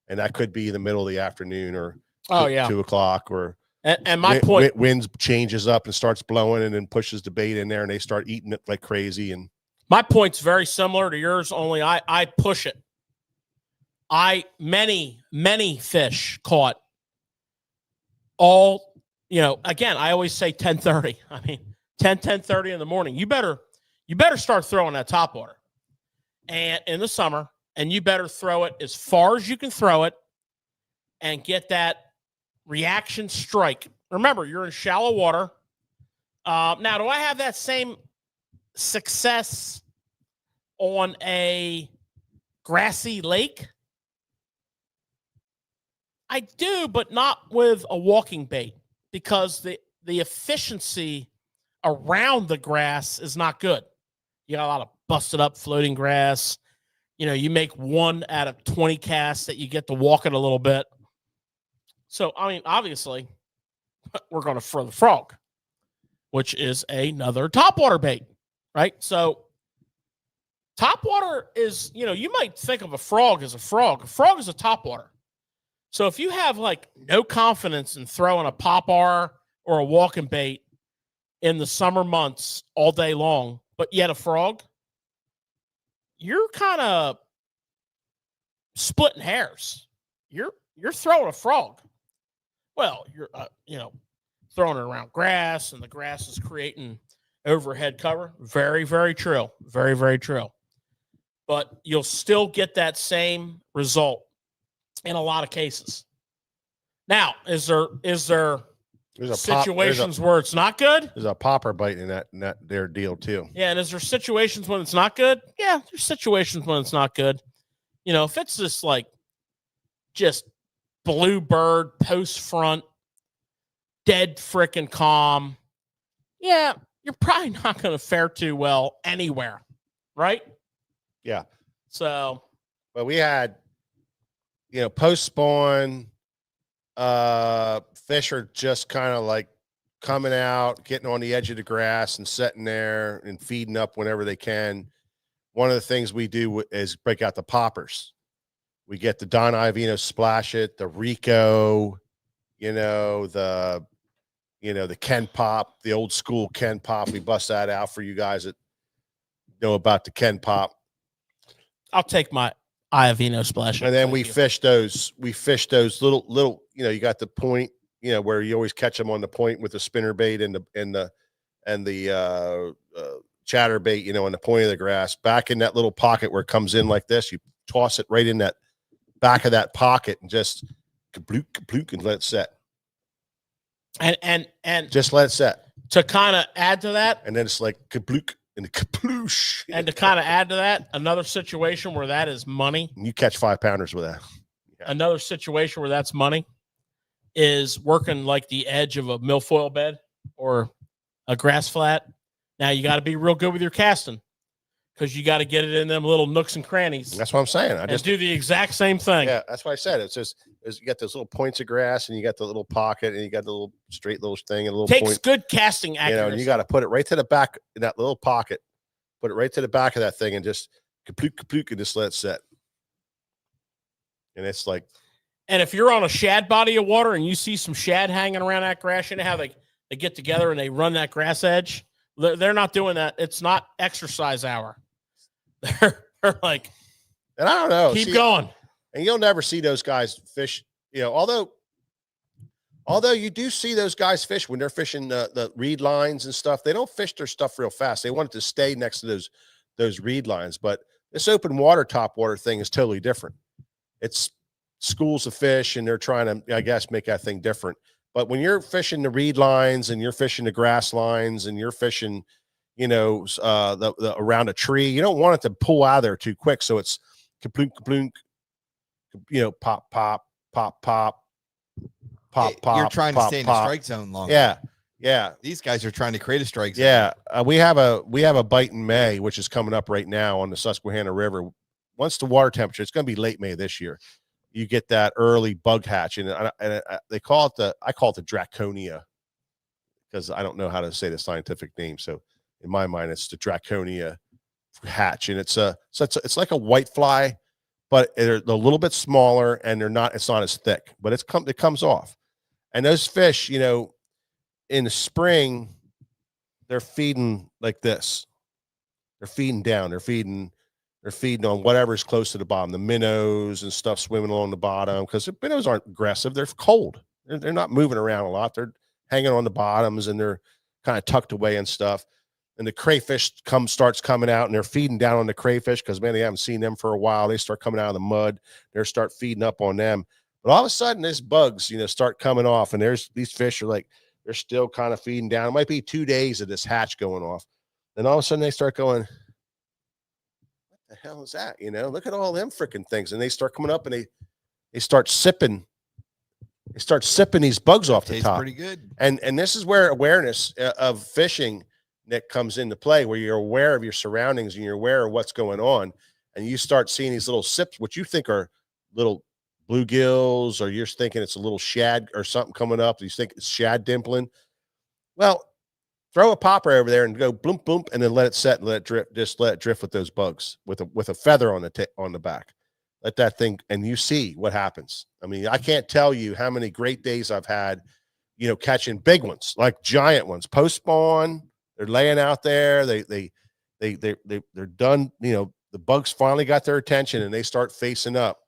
and that could be the middle of the afternoon or 2 o'clock, or and my point, wind changes up and starts blowing and then pushes the bait in there and they start eating it like crazy. And my point's very similar to yours, only I push it. Many fish caught all, again, I always say 10:30. I mean, 10:30 in the morning. You better start throwing that topwater and in the summer, and you better throw it as far as you can throw it and get that reaction strike. Remember, you're in shallow water. Now, do I have that same success on a grassy lake? I do, but not with a walking bait, because the efficiency around the grass is not good. You got a lot of busted up floating grass. You make 1 out of 20 casts that you get to walk it a little bit. So, I mean, obviously, we're going to throw the frog, which is another topwater bait, right? So, topwater is, you might think of a frog as a frog. A frog is a topwater. So, if you have like no confidence in throwing a popper or a walking bait in the summer months all day long, but yet a frog, you're kind of splitting hairs. You're throwing a frog. Well, you're throwing it around grass, and the grass is creating overhead cover. Very, very true. Very, very true. But you'll still get that same result in a lot of cases. Now, is there situations where it's not good? There's a popper bite in that their deal too. Yeah, and is there situations when it's not good? Yeah, there's situations when it's not good. If it's just like just bluebird post front, dead frickin' calm, yeah, you're probably not going to fare too well anywhere, right? Yeah. So, but we had, post spawn, fish are just kind of like coming out, getting on the edge of the grass and sitting there and feeding up whenever they can. One of the things we do is break out the poppers. We get the Don Ivino Splash It, the Rico, the Ken Pop, the old school Ken Pop. We bust that out for you guys that know about the Ken Pop. I'll take my Iovino Splash It. And then we fish those little, you got the point, where you always catch them on the point with the spinner bait and the chatter bait, on the point of the grass, back in that little pocket where it comes in like this. You toss it right in that back of that pocket and just kablook and let it set. And just let it set. To kind of add to that. And then it's like kablook and kaploosh. And to kind of add to that, another situation where that is money. You catch 5-pounders with that. Yeah. Another situation where that's money is working like the edge of a milfoil bed or a grass flat. Now you got to be real good with your casting, because you got to get it in them little nooks and crannies. That's what I'm saying. I just do the exact same thing. Yeah, that's what I said. It's just you got those little points of grass, and you got the little pocket, and you got the little straight little thing, and a little takes good casting accuracy. And you got to put it right to the back in that little pocket. Put it right to the back of that thing, and just kaplook, and just let it set. And it's like, and if you're on a shad body of water and you see some shad hanging around that grass, you know how they get together and they run that grass edge. They're not doing that. It's not exercise hour. They're like, and I don't know. Keep going. And you'll never see those guys fish, although you do see those guys fish when they're fishing the reed lines and stuff. They don't fish their stuff real fast. They want it to stay next to those reed lines. But this open water topwater thing is totally different. It's schools of fish, and they're trying to, I guess, make that thing different. But when you're fishing the reed lines and you're fishing the grass lines and you're fishing, the around a tree. You don't want it to pull out of there too quick. So it's kaplunk, kaplunk, pop, pop, pop, pop, pop, pop. You're trying pop, to stay in pop. the strike zone longer. Yeah. Yeah. These guys are trying to create a strike zone. Yeah. We have a bite in May, which is coming up right now on the Susquehanna River. Once the water temperature, it's going to be late May this year. You get that early bug hatch, and they call it I call it the Draconia, because I don't know how to say the scientific name. So in my mind, it's the Draconia hatch, and it's like a white fly, but they're a little bit smaller, and it's not as thick, but it comes off. And those fish, in the spring, they're feeding like this. They're feeding down. They're feeding on whatever's close to the bottom, the minnows and stuff swimming along the bottom, because the minnows aren't aggressive. They're cold. They're not moving around a lot. They're hanging on the bottoms, and they're kind of tucked away and stuff. And the crayfish starts coming out, and they're feeding down on the crayfish because, man, they haven't seen them for a while. They start coming out of the mud. They start feeding up on them. But all of a sudden, these bugs, start coming off, and these fish are they're still kind of feeding down. It might be 2 days of this hatch going off. Then all of a sudden, they start going, the hell is that? Look at all them freaking things. And they start coming up, and they start sipping. They start sipping these bugs off the top. Pretty good. And this is where awareness of fishing, Nick, comes into play, where you're aware of your surroundings and you're aware of what's going on. And you start seeing these little sips, what you think are little bluegills, or you're thinking it's a little shad or something coming up. You think it's shad dimpling. Well, throw a popper over there and go bloomp, bloomp, and then let it set and let it drift. Just let it drift with those bugs with a feather on the back. Let that thing, and you see what happens. I mean, I can't tell you how many great days I've had, catching big ones, like giant ones, post spawn. They're laying out there. They're done. The bugs finally got their attention, and they start facing up.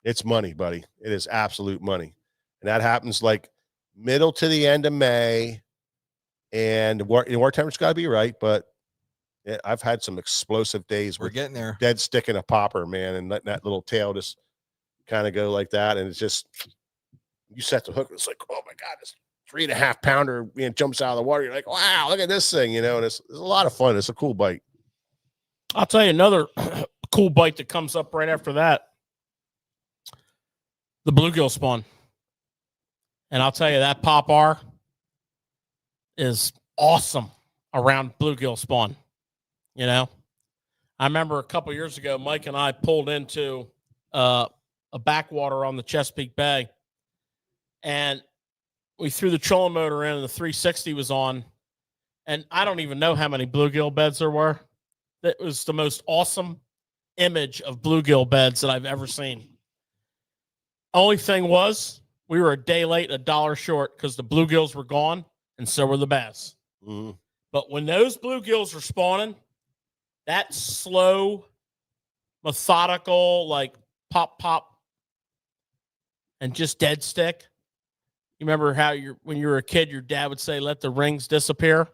It's money, buddy. It is absolute money, and that happens like middle to the end of May. And water temperature's got to be right, but I've had some explosive days. We're getting there. Dead sticking a popper, man, and letting that little tail just kind of go like that, and it's just, you set the hook, and it's like, oh my god, this 3.5 pounder jumps out of the water. You're like, wow, look at this thing, and it's a lot of fun. It's a cool bite. I'll tell you another cool bite that comes up right after that. The bluegill spawn. And I'll tell you, that pop R is awesome around bluegill spawn. I remember a couple years ago, Mike and I pulled into a backwater on the Chesapeake Bay, and we threw the trolling motor in, and the 360 was on, and I don't even know how many bluegill beds there were. That was the most awesome image of bluegill beds that I've ever seen. Only thing was, we were a day late, $1 short, because the bluegills were gone, and so were the bass. Mm-hmm. But when those bluegills were spawning, that slow, methodical, like pop, pop, and just dead stick. You remember how when you were a kid, your dad would say, "Let the rings disappear."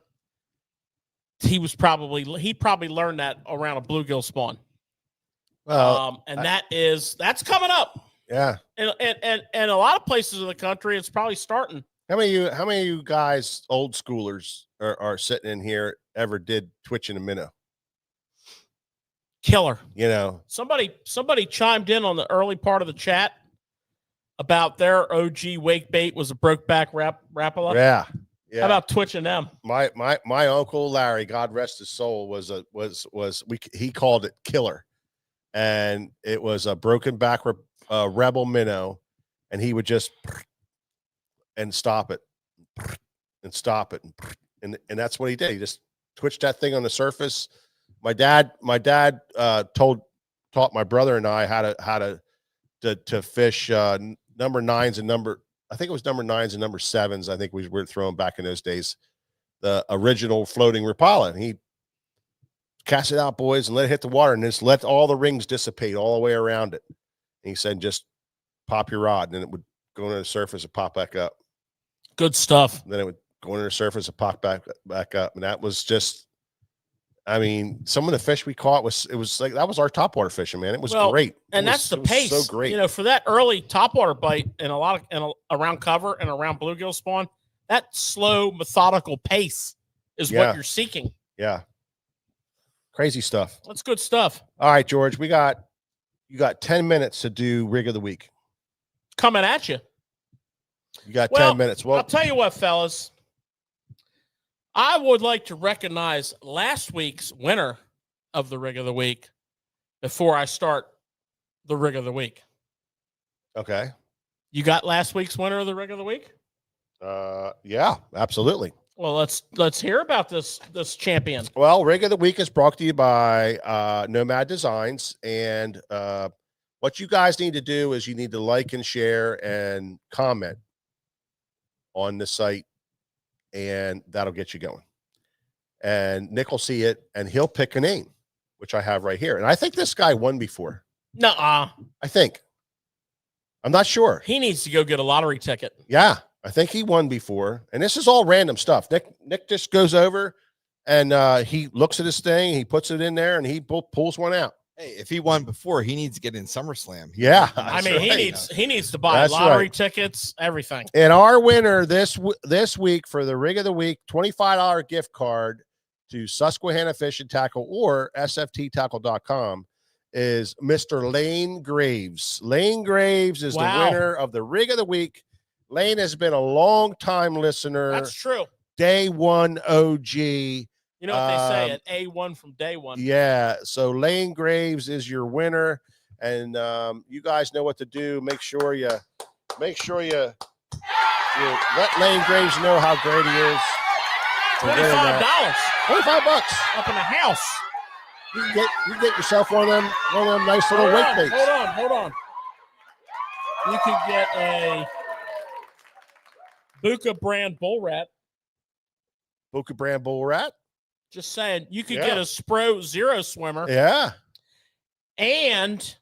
He probably learned that around a bluegill spawn. Well, that's coming up. Yeah, and a lot of places in the country, it's probably starting. How many of you guys, old schoolers, are sitting in here ever did twitching a minnow? Killer. Somebody chimed in on the early part of the chat about their OG wake bait was a brokeback Rapala. Yeah. How about twitching them? My uncle Larry, God rest his soul, he called it killer, and it was a broken back rebel minnow, and he would just and stop it and stop it, and that's what he did. He just twitched that thing on the surface. My dad taught my brother and I how to fish number 9s and I think it was number 9s and number 7s. I think we were throwing back in those days, the original floating Rapala. And he cast it out, boys, and let it hit the water, and just let all the rings dissipate all the way around it. And he said, just pop your rod, and then it would go into the surface and pop back up. Good stuff. And then it would go into the surface and pop back up. And that was just, some of the fish we caught that was our topwater fishing, man. It was great. And that's the pace. So great. For that early topwater bite and around cover and around bluegill spawn, that slow, methodical pace is what you're seeking. Yeah. Crazy stuff. That's good stuff. All right, George, you got 10 minutes to do rig of the week. Coming at you. You got 10 minutes. Well, I'll tell you what, fellas. I would like to recognize last week's winner of the rig of the week before I start the rig of the week. okay. You got last week's winner of the rig of the week? Yeah, absolutely. Well, let's hear about this champion. Well, rig of the week is brought to you by Nomad Designs, and what you guys need to do is you need to like and share and comment on the site, and that'll get you going. And Nick will see it, and he'll pick a name, which I have right here. And I think this guy won before. Nuh-uh. I think. I'm not sure. He needs to go get a lottery ticket. Yeah, I think he won before. And this is all random stuff. Nick just goes over and he looks at his thing, he puts it in there, and he pulls one out. Hey, if he won before, he needs to get in SummerSlam. Yeah, I mean, he needs to buy lottery tickets, everything. And our winner this week for the rig of the week, $25 gift card to Susquehanna Fish and Tackle or sfttackle.com is Mr. Lane Graves. Lane Graves is the winner of the rig of the week. Lane has been a long time listener. That's true. Day one OG. You know what they say, an A1 from day one. Yeah. So Lane Graves is your winner, and you guys know what to do. Make sure you let Lane Graves know how great he is. $25. $25 up in the house. You can get yourself one of them nice little weight baits. Hold on. You could get a Buka brand bull rat. Buka brand bull rat. Just saying, you could get a Spro Zero swimmer. Yeah. And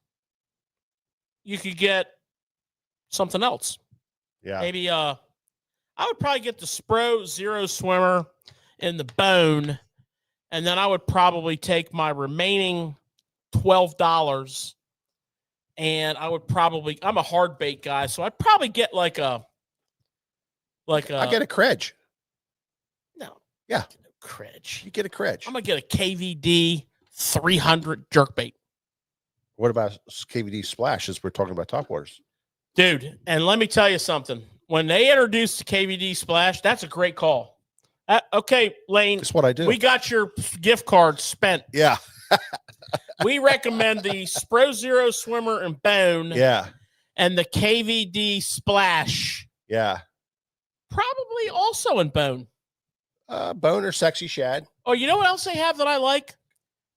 you could get something else. Yeah. Maybe I would probably get the Spro Zero swimmer in the bone, and then I would probably take my remaining $12 and I would probably, I'm a hard bait guy, so I'd probably get I get a Credge. No. Yeah. Credge. You get a Credge. I'm gonna get a KVD 300 jerkbait. What about KVD Splash as we're talking about Topwaters? Dude, and let me tell you something. When they introduced the KVD Splash, that's a great call. Okay, Lane. That's what I do. We got your gift card spent. Yeah. We recommend the Spro Zero swimmer and bone. Yeah. And the KVD Splash. Yeah. Probably also in bone. Bone or sexy shad. Oh, you know what else they have that I like?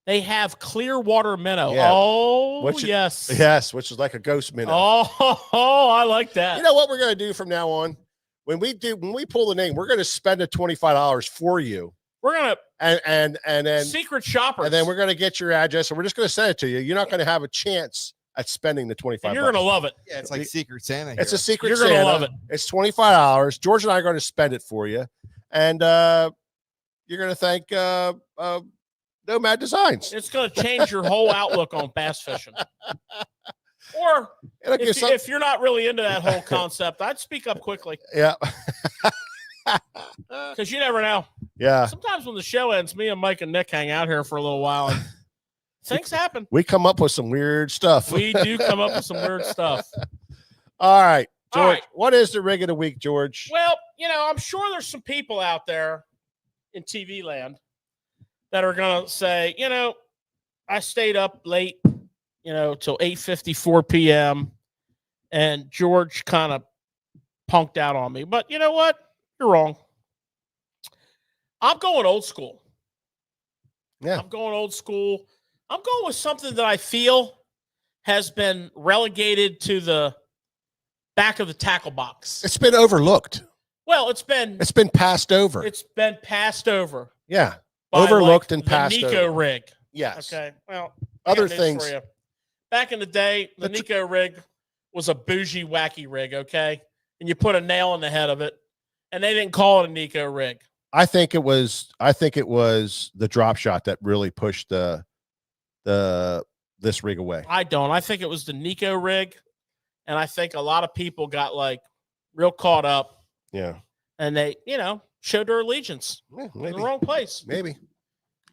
They have clear water minnow. Yeah. Oh, yes. Yes, which is like a ghost minnow. Oh, I like that. You know what we're going to do from now on? When we pull the name, we're going to spend the $25 for you. We're going to and then secret shoppers. And then we're going to get your address and we're just going to send it to you. You're not going to have a chance at spending the $25. And you're going to love it. Yeah, it's like Secret Santa. It's a Secret You're Santa. You're going to love it. It's $25. George and I are going to spend it for you. And you're going to thank Nomad Designs. It's going to change your whole outlook on bass fishing. Or if you're not really into that whole concept, I'd speak up quickly. Yeah. Because you never know. Yeah. Sometimes when the show ends, me and Mike and Nick hang out here for a little while and things happen. We come up with some weird stuff. We do come up with some weird stuff. All right, George. All right. What is the rig of the week, George? Well, I'm sure there's some people out there in TV land that are going to say, I stayed up late, till 8:54 p.m. and George kind of punked out on me. But you know what? You're wrong. I'm going old school. Yeah. I'm going old school. I'm going with something that I feel has been relegated to the back of the tackle box. It's been overlooked. Well, it's been passed over. It's been passed over. Yeah. Overlooked and passed the Nico over. rig. Yes. Okay. Well, other things. For you. Back in the day, the Nico rig was a bougie, wacky rig, okay? And you put a nail in the head of it, and they didn't call it a Nico rig. I think it was the drop shot that really pushed this rig away. I don't. I think it was the Nico rig, and I think a lot of people got real caught up. Yeah. And they, showed their allegiance in the wrong place. Maybe.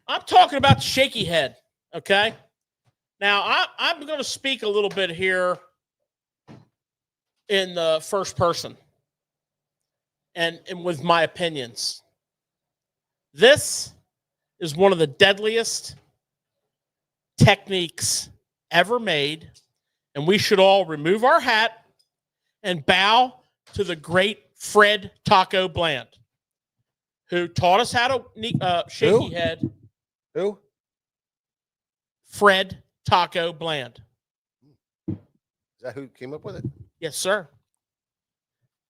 I'm talking about the shaky head. Okay. Now I'm going to speak a little bit here in the first person and with my opinions. This is one of the deadliest techniques ever made, and we should all remove our hat and bow to the great Fred Taco Bland, who taught us how to shaky head. Who? Fred Taco Bland. Is that who came up with it? Yes, sir.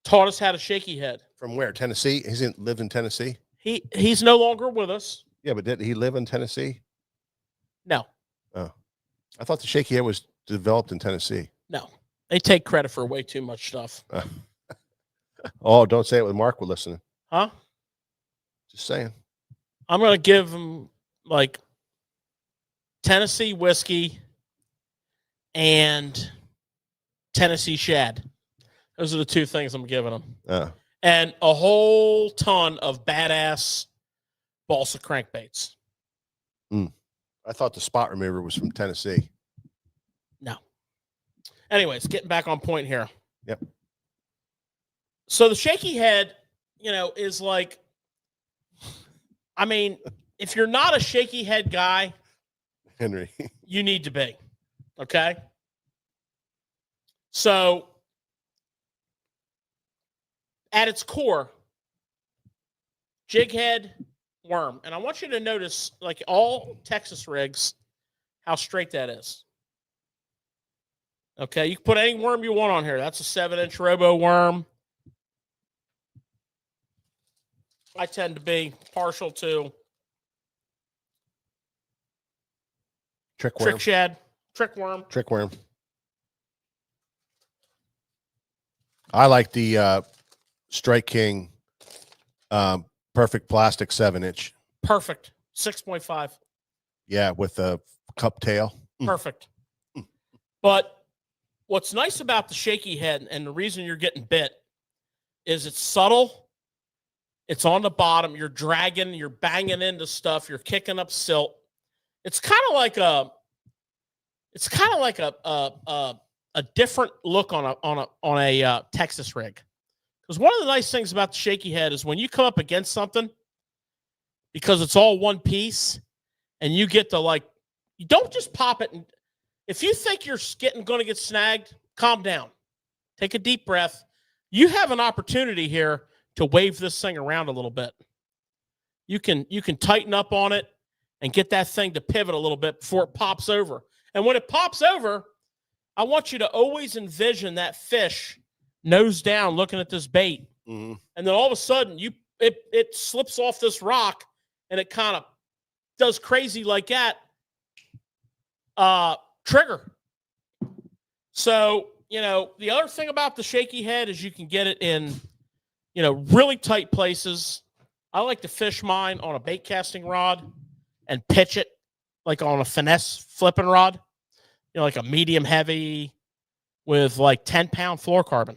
Taught us how to shaky head. From where? Tennessee? He didn't live in Tennessee? He's no longer with us. Yeah, but did he live in Tennessee? No. Oh. I thought the shaky head was developed in Tennessee. No. They take credit for way too much stuff. Oh, don't say it with Mark. We're listening. Huh? Just saying. I'm going to give him like Tennessee whiskey and Tennessee shad. Those are the two things I'm giving him. And a whole ton of badass balsa crankbaits. I thought the spot remover was from Tennessee. No. Anyways, getting back on point here. Yep. So the shaky head, is like, I mean, if you're not a shaky head guy, Henry, you need to be. Okay. So at its core, jig head, worm. And I want you to notice, like all Texas rigs, how straight that is. Okay, you can put any worm you want on here. That's a 7-inch robo worm. I tend to be partial to trick worm. trick shad, trick worm. Trick worm. I like the Strike King perfect plastic 7-inch. Perfect. 6.5. Yeah, with a cup tail. Perfect. But what's nice about the shaky head and the reason you're getting bit is it's subtle. It's on the bottom. You're dragging, you're banging into stuff. You're kicking up silt. It's kind of like a different look on a Texas rig. Because one of the nice things about the shaky head is when you come up against something, because it's all one piece, and you get to you don't just pop it. And if you think you're going to get snagged, calm down. Take a deep breath. You have an opportunity here to wave this thing around a little bit. You can tighten up on it and get that thing to pivot a little bit before it pops over. And when it pops over, I want you to always envision that fish nose down looking at this bait. Mm-hmm. And then all of a sudden it slips off this rock and it kind of does crazy like that. Trigger. So, the other thing about the shaky head is you can get it in, really tight places. I like to fish mine on a bait casting rod and pitch it like on a finesse flipping rod, like a medium heavy with 10-pound fluorocarbon.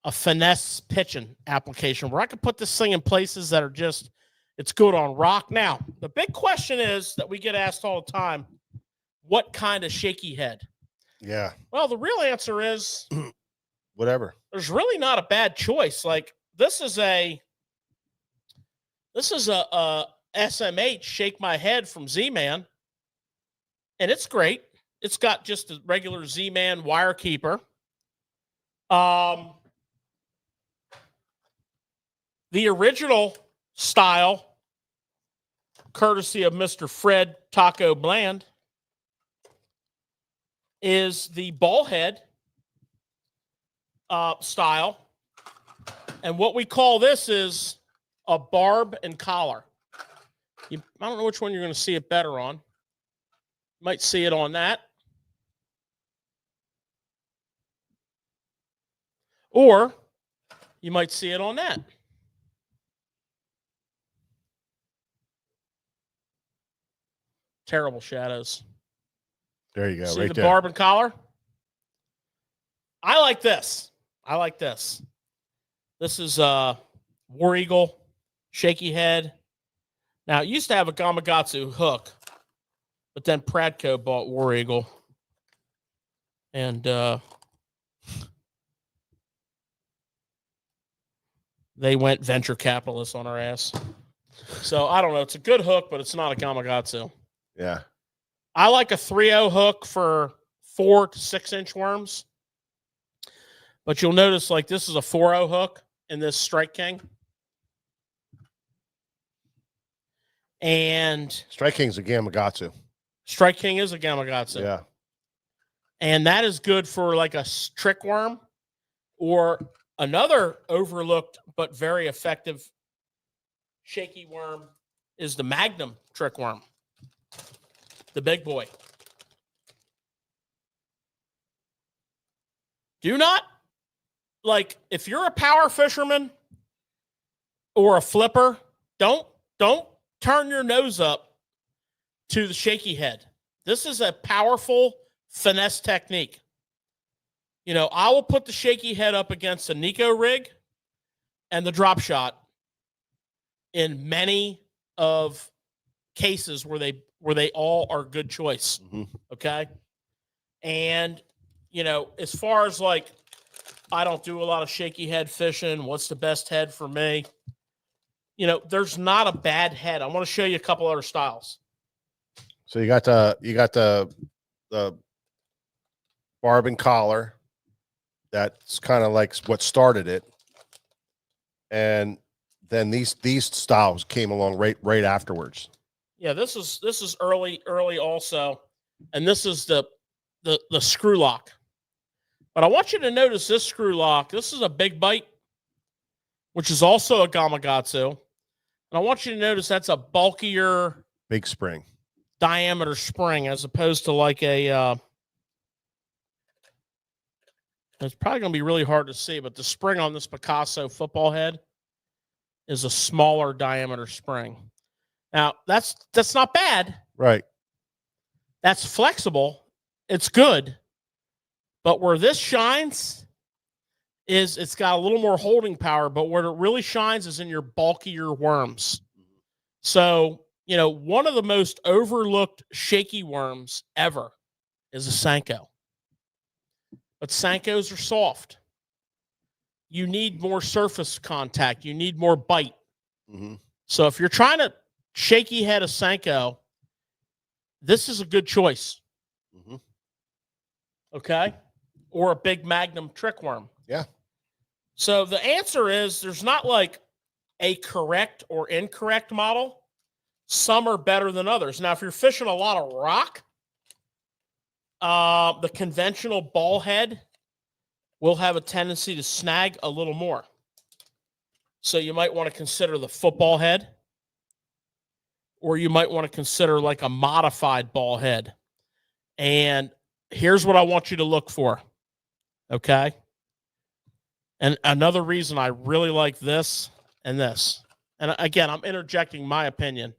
A finesse pitching application where I can put this thing in places that are just, it's good on rock. Now, the big question is that we get asked all the time, what kind of shaky head? Yeah. Well, the real answer is whatever. There's really not a bad choice. This is a SMH Shake My Head from Z-Man, and it's great. It's got just a regular Z-Man wire keeper. The original style, courtesy of Mr. Fred Taco Bland, is the ball head style. And what we call this is a barb and collar. I don't know which one you're going to see it better on. You might see it on that. Or you might see it on that. Terrible shadows. There you go. See right the there. barb and collar? I like this. This is War Eagle, shaky head. Now, it used to have a Gamakatsu hook, but then Pradco bought War Eagle. And they went venture capitalists on our ass. So, I don't know. It's a good hook, but it's not a Gamakatsu. Yeah. I like a 3.0 hook for 4 to 6 inch worms. But you'll notice, like, this is a 4.0 hook in this Strike King. And Strike King's a Gamakatsu. Strike King is a Gamakatsu. Yeah. And that is good for like a trick worm or another overlooked but very effective shaky worm is the Magnum trick worm, the big boy. Do not, like, if you're a power fisherman or a flipper, don't turn your nose up to the shaky head. This is a powerful finesse technique. You know, I will put the shaky head up against a Nico rig and the drop shot in many of cases where they all are good choice. Mm-hmm. Okay. And, you know, as far as like, I don't do a lot of shaky head fishing. What's the best head for me? You know, there's not a bad head. I want to show you a couple other styles. So you got the barb and collar. That's kind of like what started it. And then these styles came along right afterwards. Yeah, this is early also. And this is the screw lock. But I want you to notice this screw lock. This is a big bite, which is also a Gamakatsu. And I want you to notice that's a bulkier big spring diameter spring as opposed to like a it's probably going to be really hard to see, but the spring on this Picasso football head is a smaller diameter spring. Now, that's not bad. Right. That's flexible. It's good. But where this shines is it's got a little more holding power, but where it really shines is in your bulkier worms. So, you know, one of the most overlooked shaky worms ever is a Senko. But Senkos are soft. You need more surface contact. You need more bite. Mm-hmm. So if you're trying to shaky head a Senko, this is a good choice. Mm-hmm. Okay? Or a big Magnum trick worm. Yeah. So the answer is there's not like a correct or incorrect model. Some are better than others. Now, if you're fishing a lot of rock, the conventional ball head will have a tendency to snag a little more. So you might want to consider the football head, or you might want to consider like a modified ball head. And here's what I want you to look for. Okay. And another reason I really like this and this. And again, I'm interjecting my opinion,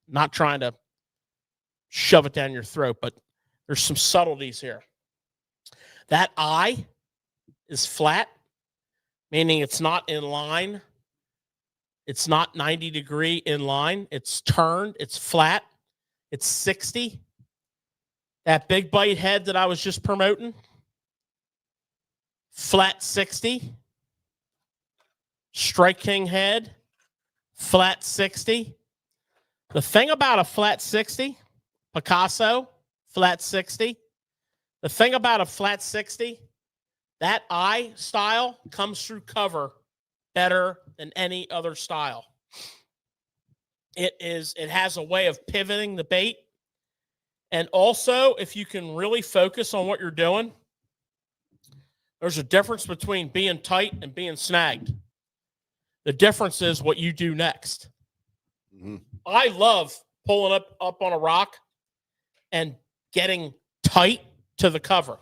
not trying to shove it down your throat, but there's some subtleties here. That eye is flat, meaning it's not in line. It's not 90 degree in line. It's turned. It's flat. It's 60. That big bite head that I was just promoting, flat 60. Strike King head, flat 60. The thing about a flat 60, Picasso, flat 60. The thing about a flat 60, that eye style comes through cover better than any other style. It has a way of pivoting the bait. And also, if you can really focus on what you're doing, there's a difference between being tight and being snagged. The difference is what you do next. Mm-hmm. I love pulling up on a rock and getting tight to the cover.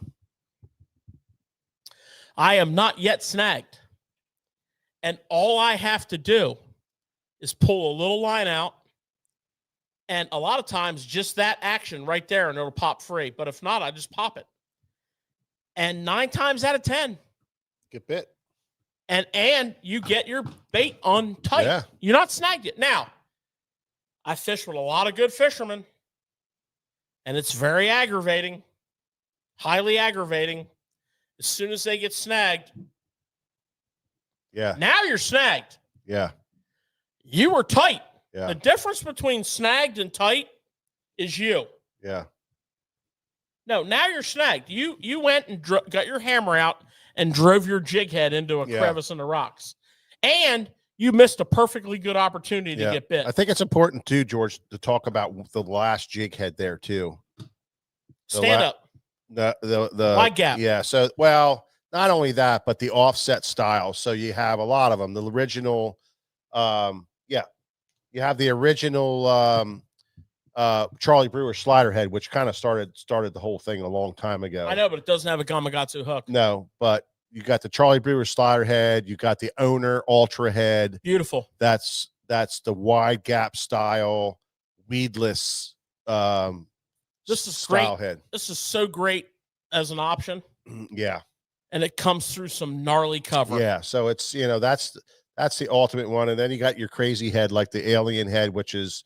I am not yet snagged. And all I have to do is pull a little line out. And a lot of times, just that action right there, and it'll pop free. But if not, I just pop it. And 9 times out of 10, get bit. And you get your bait on tight. Yeah. You're not snagged yet. Now, I fish with a lot of good fishermen, and it's very aggravating, highly aggravating. As soon as they get snagged, Yeah. now you're snagged. Yeah. You were tight. Yeah. The difference between snagged and tight is you. Yeah. No, now you're snagged. You went and got your hammer out and drove your jig head into a crevice in the rocks. And you missed a perfectly good opportunity to get bit. I think it's important too, George, to talk about the last jig head there too. Stand up. The wide gap. Yeah. So, well, not only that, but the offset style. So you have a lot of them. The original, you have the original Charlie Brewer slider head, which kind of started the whole thing a long time ago. I know, but it doesn't have a Gamakatsu hook. No, but you got the Charlie Brewer slider head. You got the Owner Ultra head. Beautiful. That's the wide gap style, weedless. This is style great. Head. This is so great as an option. Yeah, and it comes through some gnarly cover. Yeah, so it's that's the ultimate one, and then you got your crazy head like the alien head, which is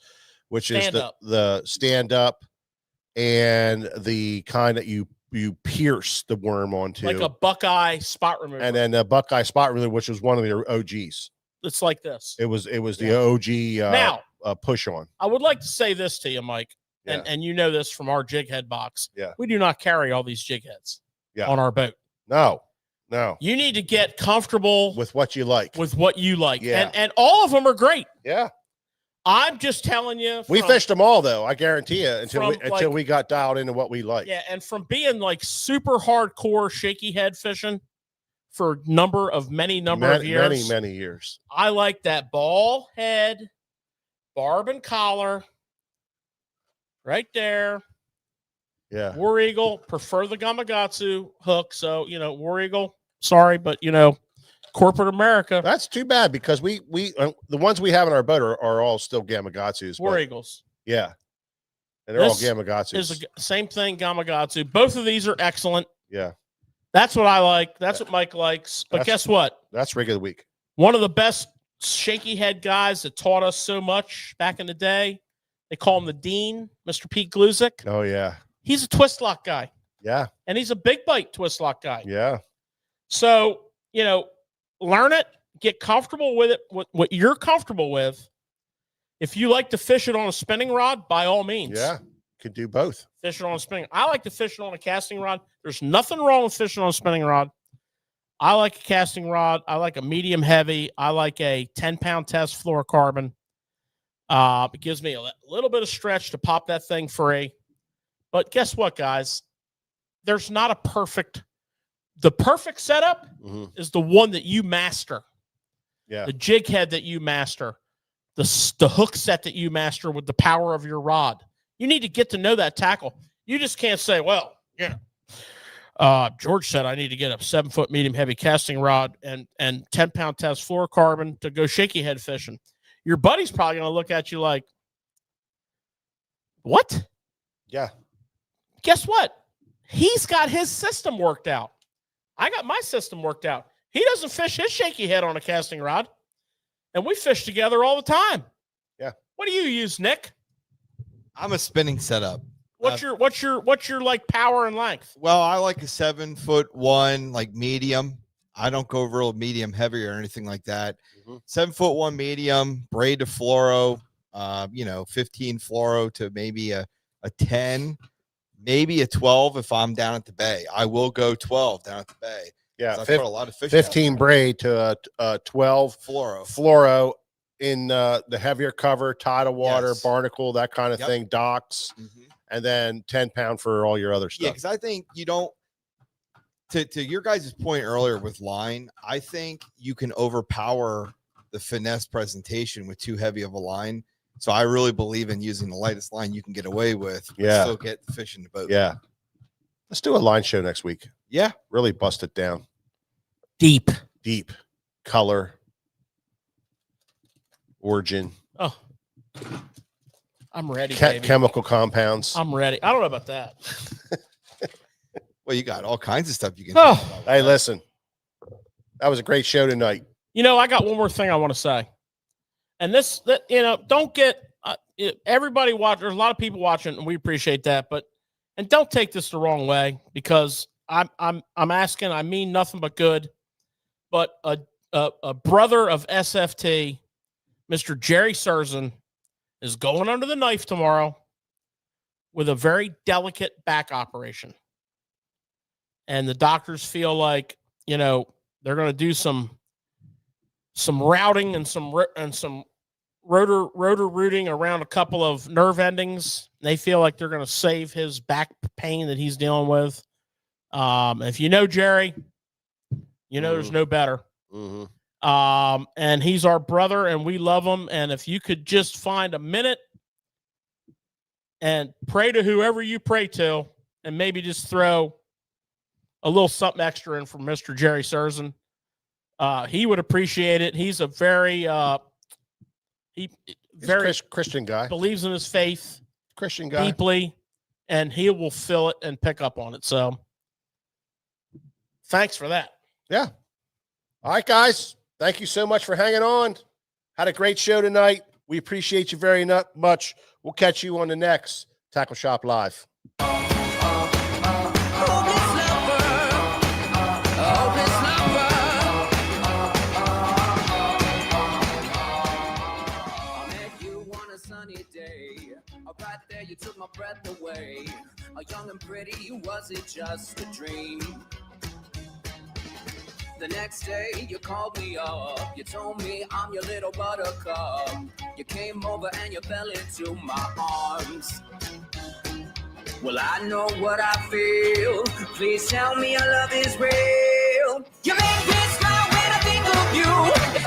the stand up, and the kind that you pierce the worm onto, like a Buckeye spot remover, and then a Buckeye spot remover, which was one of the OGs. It's like this. It was the OG now push on. I would like to say this to you, Mike, and you know this from our jig head box. Yeah, we do not carry all these jig heads on our boat. No. You need to get comfortable with what you like. Yeah. And all of them are great. Yeah. I'm just telling you. We fished them all, though. I guarantee you, until we got dialed into what we like. Yeah, and from being like super hardcore shaky head fishing for number of years. Many years. I like that ball head, barb and collar, right there. Yeah. War Eagle, prefer the Gamakatsu hook. So, War Eagle, sorry, but, corporate America. That's too bad because we the ones we have in our boat are all still Gamakatsus. War Eagles. Yeah. And they're all Gamakatsus. Is the same thing, Gamakatsu. Both of these are excellent. Yeah. That's what I like. That's what Mike likes. But guess what? That's rig of the week. One of the best shaky head guys that taught us so much back in the day, they call him the Dean, Mr. Pete Gluzik. Oh, yeah. He's a twist lock guy. Yeah. And he's a big bite twist lock guy. Yeah. So, learn it, get comfortable with it, what you're comfortable with. If you like to fish it on a spinning rod, by all means. Yeah. Could do both. Fish it on a spinning. I like to fish it on a casting rod. There's nothing wrong with fishing on a spinning rod. I like a casting rod. I like a medium heavy. I like a 10-pound test fluorocarbon. It gives me a little bit of stretch to pop that thing free. But guess what, guys? There's not a the perfect setup is the one that you master. Yeah. The jig head that you master. The hook set that you master with the power of your rod. You need to get to know that tackle. You just can't say, well, George said I need to get a 7-foot medium heavy casting rod and 10-pound test fluorocarbon to go shaky head fishing. Your buddy's probably going to look at you like, what? Yeah. Guess what? He's got his system worked out. I got my system worked out. He doesn't fish his shaky head on a casting rod. And we fish together all the time. Yeah. What do you use, Nick? I'm a spinning setup. What's your like power and length? Well, I like a 7'1", like medium. I don't go real medium heavy or anything like that. 7'1" medium, braid to fluoro, 15 fluoro to maybe a 10, maybe a 12 if I'm down at the bay. I will go 12 down at the bay. Yeah, I've caught a lot of fish. 15 braid to a 12 fluoro in the heavier cover, tidal water, barnacle, that kind of thing, docks, and then 10-pound for all your other stuff. Yeah, because I think you don't. To your guys' point earlier with line, I think you can overpower the finesse presentation with too heavy of a line. So I really believe in using the lightest line you can get away with. Yeah. Still get the fish in the boat. Yeah. Let's do a line show next week. Yeah. Really bust it down. Deep color, origin. Oh, I'm ready. Chemical compounds. I'm ready. I don't know about that. Well, you got all kinds of stuff you can. Hey, listen, that was a great show tonight. I got one more thing I want to say, and don't get. everybody watch. There's a lot of people watching, and we appreciate that. And don't take this the wrong way, because I'm asking. I mean nothing but good. But a brother of SFT, Mr. Jerry Surzan, is going under the knife tomorrow with a very delicate back operation. And the doctors feel like, they're going to do some routing and some rotor rooting around a couple of nerve endings. They feel like they're going to save his back pain that he's dealing with. If you know Jerry, there's no better. Mm-hmm. And he's our brother, and we love him. And if you could just find a minute and pray to whoever you pray to, and maybe just throw a little something extra in for Mr. Jerry Surzan, he would appreciate it. He's a very Christian guy. Believes in his faith, Christian guy, deeply, and he will feel it and pick up on it. So thanks for that. Yeah. All right, guys. Thank you so much for hanging on. Had a great show tonight. We appreciate you very much. We'll catch you on the next Tackle Shop Live. Right there, you took my breath away. Young and pretty, was it just a dream? The next day, you called me up. You told me I'm your little buttercup. You came over and you fell into my arms. Well, I know what I feel. Please tell me your love is real. You make me smile when I think of you.